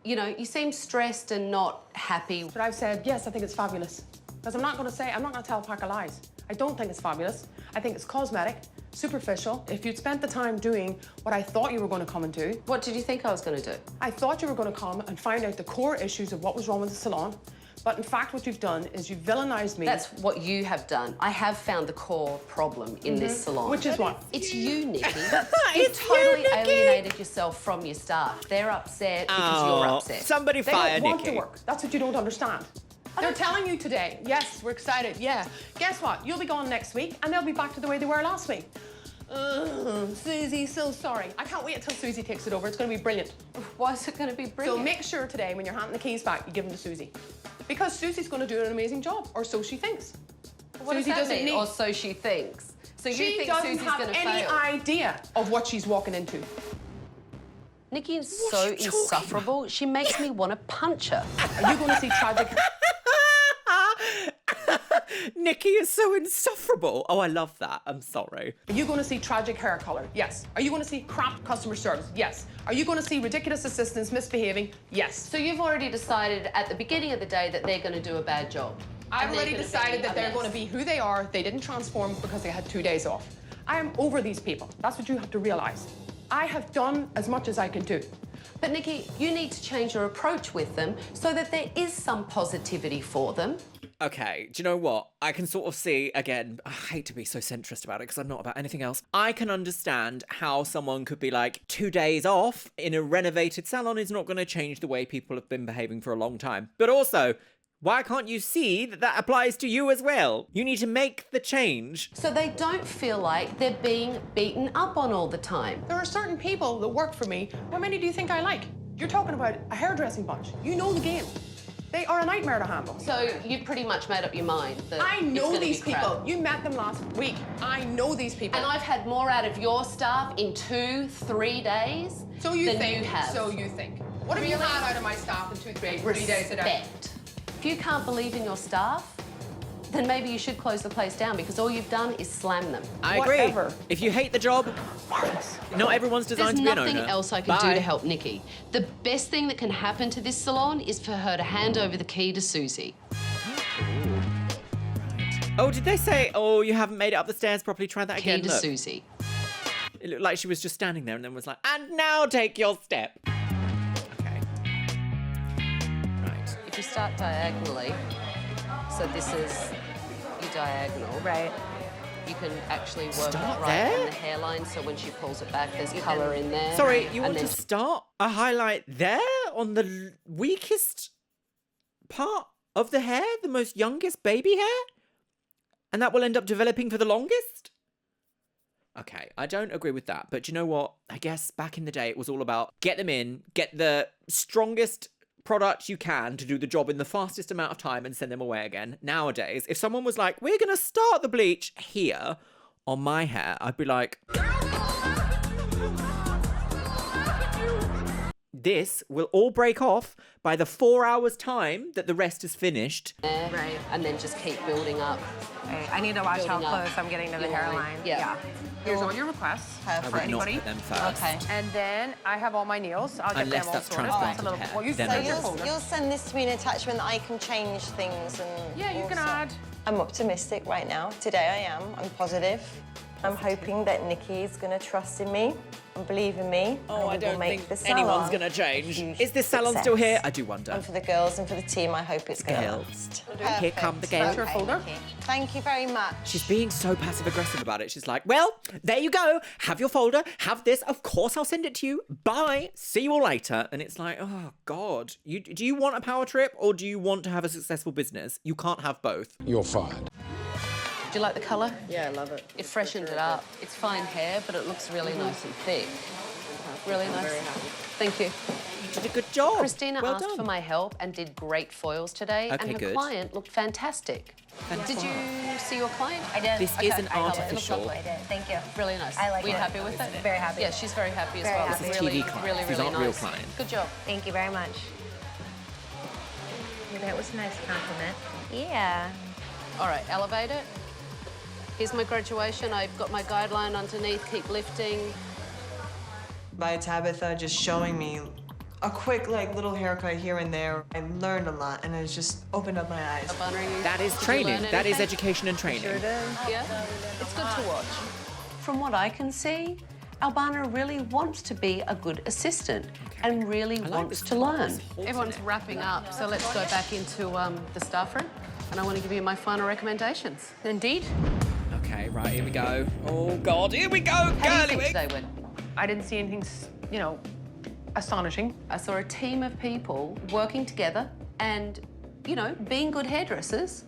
S1: you know, you seem stressed and not happy.
S18: But I've said, yes, I think it's fabulous. Because I'm not going to tell a pack of lies. I don't think it's fabulous. I think it's cosmetic, superficial. If you'd spent the time doing what I thought you were going to come and do.
S1: What did you think I was going to do?
S18: I thought you were going to come and find out the core issues of what was wrong with the salon. But in fact, what you've done is you've villainized me.
S1: That's what you have done. I have found the core problem in this salon.
S18: Which is what?
S1: It's you, Nikki. You've totally alienated yourself from your staff. They're upset because you're upset.
S3: Somebody fire Nikki.
S18: They don't want to work. That's what you don't understand. They're telling you today, yes, we're excited, yeah. Guess what? You'll be gone next week, and they'll be back to the way they were last week. Susie, so sorry. I can't wait until Susie takes it over. It's going to be brilliant.
S1: Why is it going to be brilliant?
S18: So make sure today, when you're handing the keys back, you give them to Susie. Because Susie's going to do an amazing job, or so she thinks.
S1: What Susie does that mean? Or so she thinks. So you think Susie's going to fail?
S18: She doesn't have any idea of what she's walking into.
S1: Nikki is so insufferable. She makes me want to punch her.
S18: Are you going to see tragic...
S3: Nikki is so insufferable. Oh, I love that. I'm sorry.
S18: Are you going to see tragic hair color? Yes. Are you going to see crap customer service? Yes. Are you going to see ridiculous assistants misbehaving? Yes.
S1: So you've already decided at the beginning of the day that they're going to do a bad job?
S18: I've already decided that they're going to be who they are. They didn't transform because they had 2 days off. I am over these people. That's what you have to realize. I have done as much as I can do.
S1: But Nikki, you need to change your approach with them so that there is some positivity for them.
S3: Okay, do you know what? I can sort of see, again, I hate to be so centrist about it because I'm not about anything else. I can understand how someone could be like, 2 days off in a renovated salon is not going to change the way people have been behaving for a long time. But also, why can't you see that that applies to you as well? You need to make the change.
S1: So they don't feel like they're being beaten up on all the time.
S6: There are certain people that work for me. How many do you think I like? You're talking about a hairdressing bunch. You know the game. They are a nightmare to handle.
S1: So you pretty much made up your mind that
S6: I
S1: it's
S6: know
S1: gonna
S6: these
S1: be crap.
S6: people. You met them last week. I know these people.
S1: And I've had more out of your staff in 2-3 days
S6: So you
S1: than
S6: think.
S1: you have.
S6: So you think. What have you
S1: Really?
S6: had out of my staff in 3 days a day?
S1: Respect. If you can't believe in your staff, then maybe you should close the place down because all you've done is slam them.
S3: I agree.
S6: Whatever.
S3: If you hate the job, not everyone's designed
S1: There's
S3: to be an owner.
S1: nothing else I can do
S3: Bye.
S1: to help Nikki. The best thing that can happen to this salon is for her to hand over the key to Susie.
S3: Oh, did they say, oh, you haven't made it up the stairs properly? Try that
S1: Key
S3: again.
S1: to
S3: Look.
S1: Susie.
S3: It looked like she was just standing there and then was like, and now take your step. Okay. Right.
S1: If you start diagonally, so this is your diagonal.
S13: Right.
S1: You can actually work
S3: Start
S1: it right
S3: there?
S1: on the hairline, so when she pulls it back, there's colour in there.
S3: Sorry, you
S1: And
S3: want to
S1: then
S3: start a highlight there on the weakest part of the hair, the most youngest baby hair? And that will end up developing for the longest? Okay, I don't agree with that. But you know what? I guess back in the day, it was all about get them in, get the strongest product you can to do the job in the fastest amount of time and send them away again. Nowadays, if someone was like, we're going to start the bleach here on my hair, I'd be like, this will all break off by the 4 hours time that the rest is finished.
S1: Right. And then just keep building up.
S13: I need to watch how
S1: Building up
S13: close I'm getting to the
S1: your line.
S13: hairline.
S1: Yeah.
S6: Here's all your requests
S3: I
S6: for
S3: would not
S6: anybody.
S3: put them first.
S1: Okay.
S6: And then I have all my nails. I'll get
S3: Unless
S6: them all
S3: that's
S6: sorted.
S3: transplanted
S6: That's a little
S3: hair,
S6: Well, you
S3: then
S6: said
S3: I
S6: your
S3: would.
S6: folder.
S15: You'll send this to me an attachment that I can change things and.
S6: Yeah, you can add.
S15: I'm optimistic right now. Today I am. I'm positive. I'm hoping that Nikki is going to trust in me and believe in me.
S3: Oh, I
S15: and we will
S3: don't
S15: make
S3: think
S15: the salon
S3: anyone's going to
S15: a
S3: change.
S15: huge
S3: Is this salon still
S15: success.
S3: here? I do wonder.
S15: And for the girls and for the team, I hope it's going to
S3: Girls.
S15: last.
S3: Here come the girls.
S6: That's your folder.
S15: Nikki. Thank you very much.
S3: She's being so passive-aggressive about it. She's like, well, there you go. Have your folder. Have this. Of course I'll send it to you. Bye. See you all later. And it's like, oh, God. Do you want a power trip or do you want to have a successful business? You can't have both.
S2: You're fired.
S1: Do you like the colour?
S4: Yeah, I love it.
S1: It freshened it up. It's fine hair, but it looks really nice and thick. Really nice.
S4: very happy.
S1: Thank you.
S3: You did a good job.
S1: Christina
S3: well
S1: asked
S3: done.
S1: for my help and did great foils today,
S3: Okay,
S1: and her
S3: good.
S1: client looked fantastic. Did you see your client?
S13: I did.
S3: This
S13: Okay.
S3: isn't
S13: I love it.
S3: artificial.
S13: It looks lovely. I did. Thank you.
S1: Really nice.
S13: I like
S1: Were you
S13: it.
S1: happy with it?
S13: Very happy.
S1: Yeah, she's very happy as
S13: Very
S1: well.
S13: happy.
S3: This is
S1: Really,
S3: TV clients.
S1: really,
S3: These
S1: really
S3: aren't real
S1: nice.
S3: clients.
S1: Good job.
S13: Thank you very much. That was a nice compliment. Yeah.
S1: All right, elevate it. Here's my graduation. I've got my guideline underneath. Keep lifting.
S9: By Tabatha just showing me a quick, little haircut here and there, I learned a lot, and it's just opened up my eyes.
S3: That is training. That is education and training.
S1: Yeah, it's good to watch. From what I can see, Albana really wants to be a good assistant and really wants to learn. Everyone's wrapping up, so let's go back into the staff room, and I want to give you my final recommendations.
S6: Indeed.
S3: Okay, right, here we go. Oh, God, here we go.
S1: How do you
S3: Girly
S1: think
S3: wig.
S1: today went?
S6: I didn't see anything, astonishing.
S1: I saw a team of people working together and, being good hairdressers.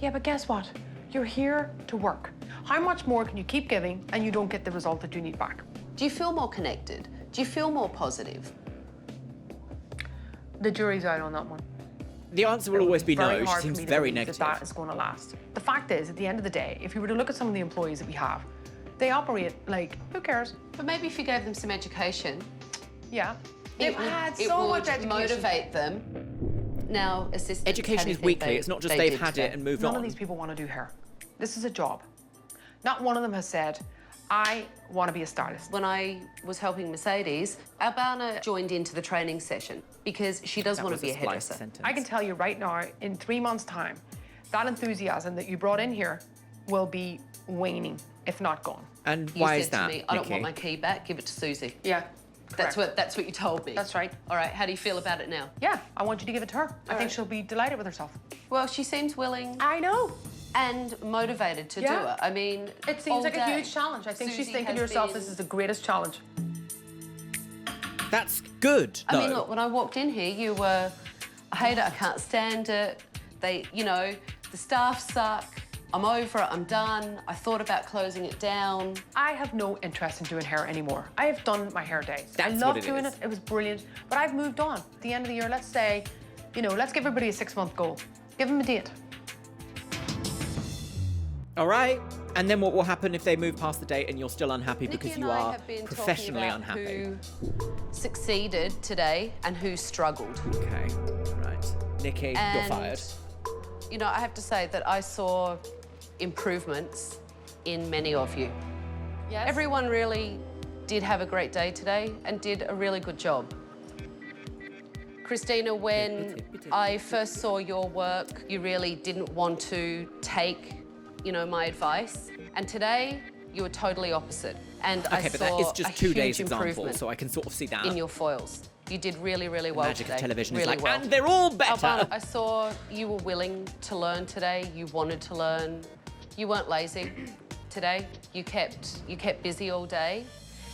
S6: Yeah, but guess what? You're here to work. How much more can you keep giving and you don't get the result that you need back?
S1: Do you feel more connected? Do you feel more positive?
S6: The jury's out on that one.
S3: The answer will always be
S6: Very
S3: no. She
S6: hard for
S3: seems
S6: me to
S3: very
S6: believe
S3: negative.
S6: That is going to last. The fact is, at the end of the day, if you were to look at some of the employees that we have, they operate like, who cares?
S1: But maybe if you gave them some education,
S6: Yeah. They've had
S1: it
S6: so
S1: would
S6: much education.
S1: motivate them. Now, assistants, how
S3: Education
S1: do you
S3: is
S1: think
S3: weekly. It's not just
S1: they
S3: they've
S1: did
S3: had
S1: today?
S3: it and moved
S6: None
S3: on.
S6: of these people want to do hair. This is a job. Not one of them has said, I want to be a stylist.
S1: When I was helping Mercedes, Albana joined into the training session because she does want to be a hairdresser.
S6: I can tell you right now, in 3 months' time, that enthusiasm that you brought in here will be waning, if not gone.
S3: And
S1: You
S3: why
S1: said
S3: is that,
S1: to me, I don't want
S3: Nikki?
S1: my key back, give it to Susie.
S6: Yeah.
S1: That's what you told me.
S6: That's right.
S1: All right, how do you feel about it now?
S6: Yeah, I want you to give it to her. I think she'll be delighted with herself.
S1: Well, she seems willing.
S6: I know.
S1: And motivated to do it. I mean,
S6: it seems like a huge challenge. I think she's thinking to herself, this is the greatest challenge.
S3: That's good.
S1: I mean, look, when I walked in here, you were, I hate it, I can't stand it. They, you know, the staff suck. I'm over it, I'm done. I thought about closing it down.
S6: I have no interest in doing hair anymore. I have done my hair days. I love doing it. It was brilliant. But I've moved on. At the end of the year, let's say, you know, let's give everybody a 6-month goal. Give them a date.
S3: All right. And then what will happen if they move past the date and you're still unhappy because
S1: Nikki
S3: you
S1: and I
S3: are
S1: have been
S3: professionally
S1: talking about
S3: unhappy?
S1: Who succeeded today and who struggled.
S3: Okay, right. Nikki, you're fired.
S1: You know, I have to say that I saw improvements in many of you.
S14: Yes?
S1: Everyone really did have a great day today and did a really good job. Christina, when I first saw your work, you really didn't want to take, you know, my advice. And today, you were totally opposite. And I
S3: Okay, but
S1: saw
S3: that is just
S1: a
S3: 2 days
S1: huge
S3: example,
S1: improvement
S3: so I can sort of see that.
S1: in your foils. You did really, really well
S3: Magic
S1: today.
S3: of television
S1: really
S3: is like,
S1: well.
S3: and they're all better.
S1: Albana, I saw you were willing to learn today. You wanted to learn. You weren't lazy today. You kept busy all day,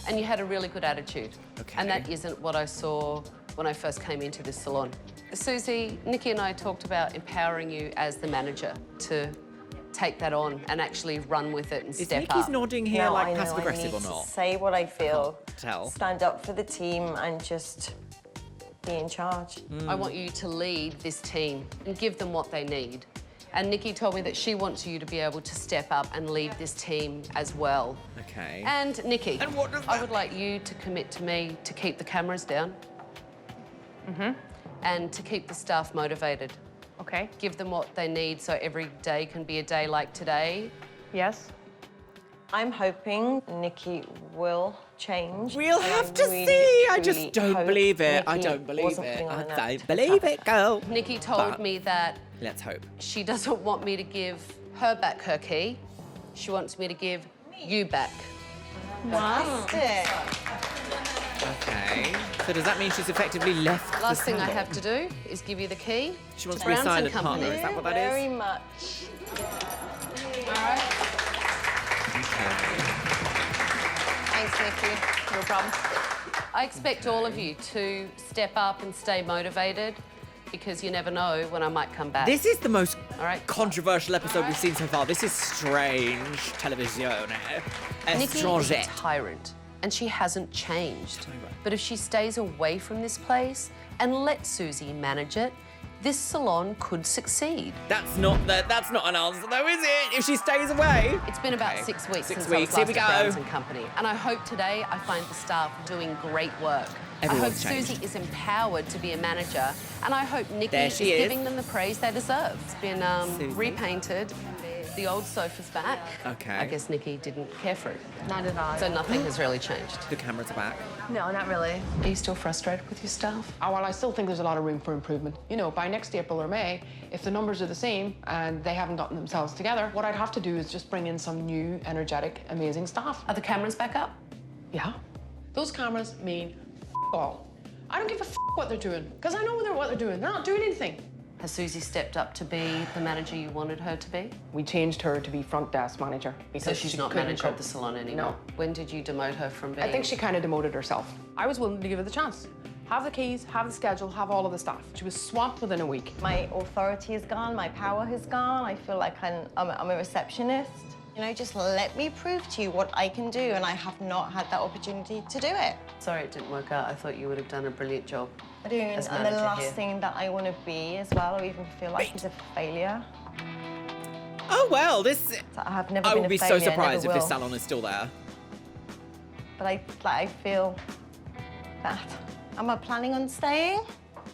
S1: and you had a really good attitude.
S3: Okay.
S1: And that isn't what I saw when I first came into this salon. Susie, Nikki and I talked about empowering you as the manager to take that on and actually run with it and
S3: Is
S1: step
S3: Nikki's
S1: up.
S3: nodding here like
S15: I know,
S3: passive
S15: I
S3: aggressive
S15: need
S3: or not?
S15: to say what I feel.
S3: Tell.
S15: Stand up for the team and just be in charge.
S1: I want you to lead this team and give them what they need. And Nikki told me that she wants you to be able to step up and lead this team as well.
S3: Okay.
S1: And Nikki,
S3: And what does
S1: I would like you to commit to me to keep the cameras down. And to keep the staff motivated.
S6: Okay.
S1: Give them what they need so every day can be a day like today.
S6: Yes.
S15: I'm hoping Nikki will change.
S3: We'll
S15: and
S3: have
S15: I
S3: to
S15: really,
S3: see. I
S15: truly
S3: just don't
S15: hope
S3: believe it. I
S15: Nikki
S3: don't believe
S15: wasn't
S3: it.
S15: putting on
S3: I
S15: an
S3: don't
S15: act.
S3: believe it, girl.
S1: Nikki told
S3: But
S1: me that
S3: let's hope.
S1: she doesn't want me to give her back her key. She wants me to give you back.
S15: Fantastic.
S3: Okay. So does that mean she's effectively left
S1: Last
S3: the
S1: thing I
S3: salon?
S1: have to do is give you the key.
S3: She wants
S1: to
S3: to be a
S1: Brownson
S3: silent
S1: Company.
S3: partner. Is that what that is?
S15: Very much.
S14: Thanks, Nikki. No problem.
S1: I expect all of you to step up and stay motivated because you never know when I might come back.
S3: This is the most
S1: All right.
S3: controversial episode we've seen so far. This is strange television.
S1: Nikki is
S3: Étranger.
S1: a tyrant and she hasn't changed. But if she stays away from this place and lets Susie manage it, this salon could succeed.
S3: That's not an answer though, is it? If she stays away.
S1: It's been about 6 weeks
S3: 6
S1: since
S3: weeks.
S1: I
S3: Here
S1: was
S3: we
S1: last at
S3: go.
S1: Brownson Company, and I hope today I find the staff doing great work. I hope
S3: Everyone's changed.
S1: Susie is empowered to be a manager, and I hope Nikki
S3: There
S1: is
S3: she is.
S1: giving them the praise they deserve. It's been repainted. The old sofa's back.
S3: Okay.
S1: I guess Nikki didn't care for it.
S14: Not at all.
S1: So nothing has really changed.
S3: The cameras are back.
S14: No, not really.
S1: Are you still frustrated with your staff?
S18: Oh, well, I still think there's a lot of room for improvement. You know, by next April or May, if the numbers are the same and they haven't gotten themselves together, what I'd have to do is just bring in some new, energetic, amazing staff.
S1: Are the cameras back up?
S18: Yeah. Those cameras mean all. I don't give a what they're doing, because I know what they're doing. They're not doing anything.
S1: Has Susie stepped up to be the manager you wanted her to be?
S18: We changed her to be front desk manager because
S1: So she's
S18: she
S1: not
S18: couldn't
S1: manager of
S18: cope.
S1: the salon anymore?
S18: No.
S1: When did you demote her from being...
S18: I think she kind of demoted herself. I was willing to give her the chance. Have the keys, have the schedule, have all of the staff. She was swamped within a week.
S15: My authority is gone, my power has gone. I feel like I'm a receptionist. You know, just let me prove to you what I can do, and I have not had that opportunity to do it.
S1: Sorry it didn't work out. I thought you would have done a brilliant job.
S15: I do, and
S1: as
S15: the
S1: manager
S15: last
S1: here.
S15: thing that I want to be as well, or even feel like is a failure.
S3: Oh well, this.
S15: So I have never
S3: I
S15: been
S3: will
S15: a
S3: be
S15: failure,
S3: so surprised if
S15: never
S3: this
S15: will.
S3: salon is still there.
S15: But I feel that. Am I planning on staying?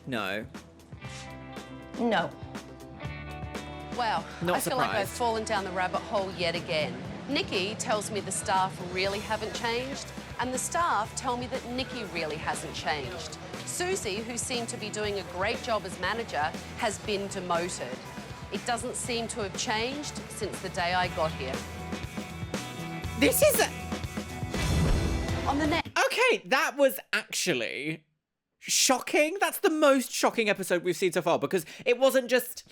S3: No.
S15: No.
S1: Wow,
S3: Not
S1: I feel like I've
S3: surprised.
S1: fallen down the rabbit hole yet again. Nikki tells me the staff really haven't changed, and the staff tell me that Nikki really hasn't changed. Susie, who seemed to be doing a great job as manager, has been demoted. It doesn't seem to have changed since the day I got here.
S3: This is
S1: On the net.
S3: okay. right. That was actually shocking. That's the most shocking episode we've seen so far, because it wasn't just...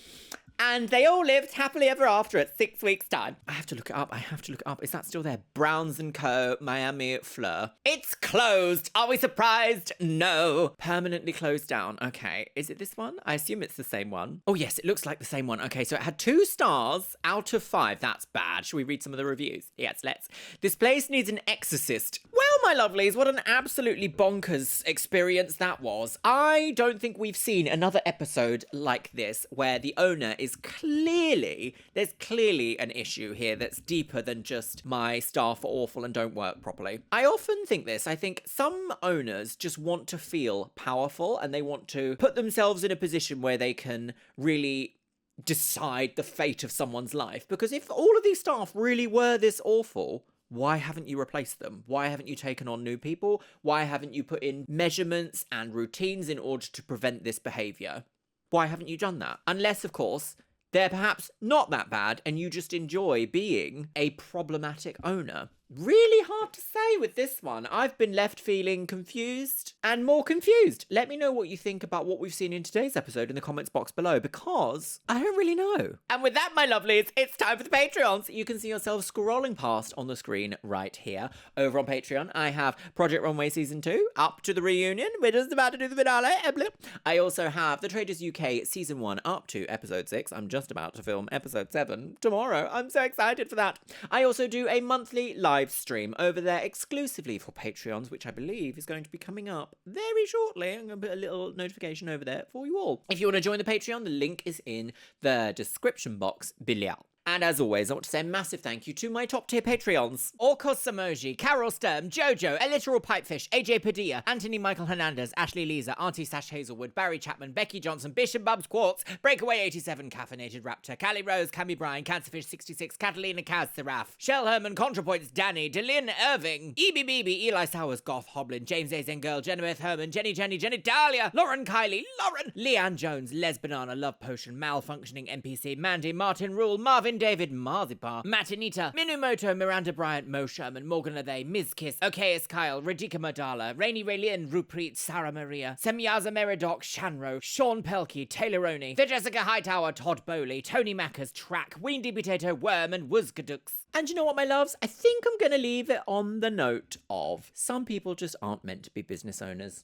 S3: And they all lived happily ever after at 6 weeks' time. I have to look it up. Is that still there? Browns & Co. Miami Fleur. It's closed. Are we surprised? No. Permanently closed down. Okay. Is it this one? I assume it's the same one. Oh, yes, it looks like the same one. Okay, so it had 2 stars out of 5. That's bad. Should we read some of the reviews? Yes, let's. This place needs an exorcist. Well, my lovelies, what an absolutely bonkers experience that was. I don't think we've seen another episode like this where the owner is there's clearly an issue here that's deeper than just my staff are awful and don't work properly. I often think this. I think some owners just want to feel powerful and they want to put themselves in a position where they can really decide the fate of someone's life. Because if all of these staff really were this awful, why haven't you replaced them? Why haven't you taken on new people? Why haven't you put in measurements and routines in order to prevent this behaviour? Why haven't you done that? Unless, of course, they're perhaps not that bad and you just enjoy being a problematic owner. Really hard to say with this one. I've been left feeling confused and more confused. Let me know what you think about what we've seen in today's episode in the comments box below, because I don't really know. And with that, my lovelies, it's time for the Patreons. You can see yourselves scrolling past on the screen right here. Over on Patreon, I have Project Runway Season 2, up to the reunion. We're just about to do the finale. I also have The Traders UK Season 1, up to Episode 6. I'm just about to film Episode 7 tomorrow. I'm so excited for that. I also do a monthly live stream over there exclusively for Patreons, which I believe is going to be coming up very shortly. I'm going to put a little notification over there for you all. If you want to join the Patreon, the link is in the description box below. And as always, I want to say a massive thank you to my top tier Patreons. Orkos Samoji, Carol Sturm, Jojo, A Literal Pipefish, AJ Padilla, Anthony Michael Hernandez, Ashley Lisa, Auntie Sash Hazelwood, Barry Chapman, Becky Johnson, Bishop Bubs Quartz, Breakaway 87, Caffeinated Raptor, Callie Rose, Cammy Bryan, Cancerfish 66, Catalina Kaz Seraph, Shell Herman, ContraPoints, Danny, Delyn Irving, EBBB, Eli Sowers, Goth Hoblin, James Azen Girl, Jennifer Herman, Jenny Dahlia, Lauren Kylie, Leanne Jones, Les Banana, Love Potion, Malfunctioning NPC, Mandy, Martin Rule, Marvin David, Marzipan, Matinita, Minumoto, Miranda Bryant, Mo Sherman, Morgan Lathay, Ms. Kiss, Okayas Kyle, Radhika Madala, Rainy Raylin, Rupreet, Sarah Maria, Semyaza Meridok, Shanro, Sean Pelkey, Tayloroni, The Jessica Hightower, Todd Bowley, Tony Mackers, Track, Weedy Potato, Worm, and Wuzgadooks. And you know what, my loves? I think I'm going to leave it on the note of some people just aren't meant to be business owners.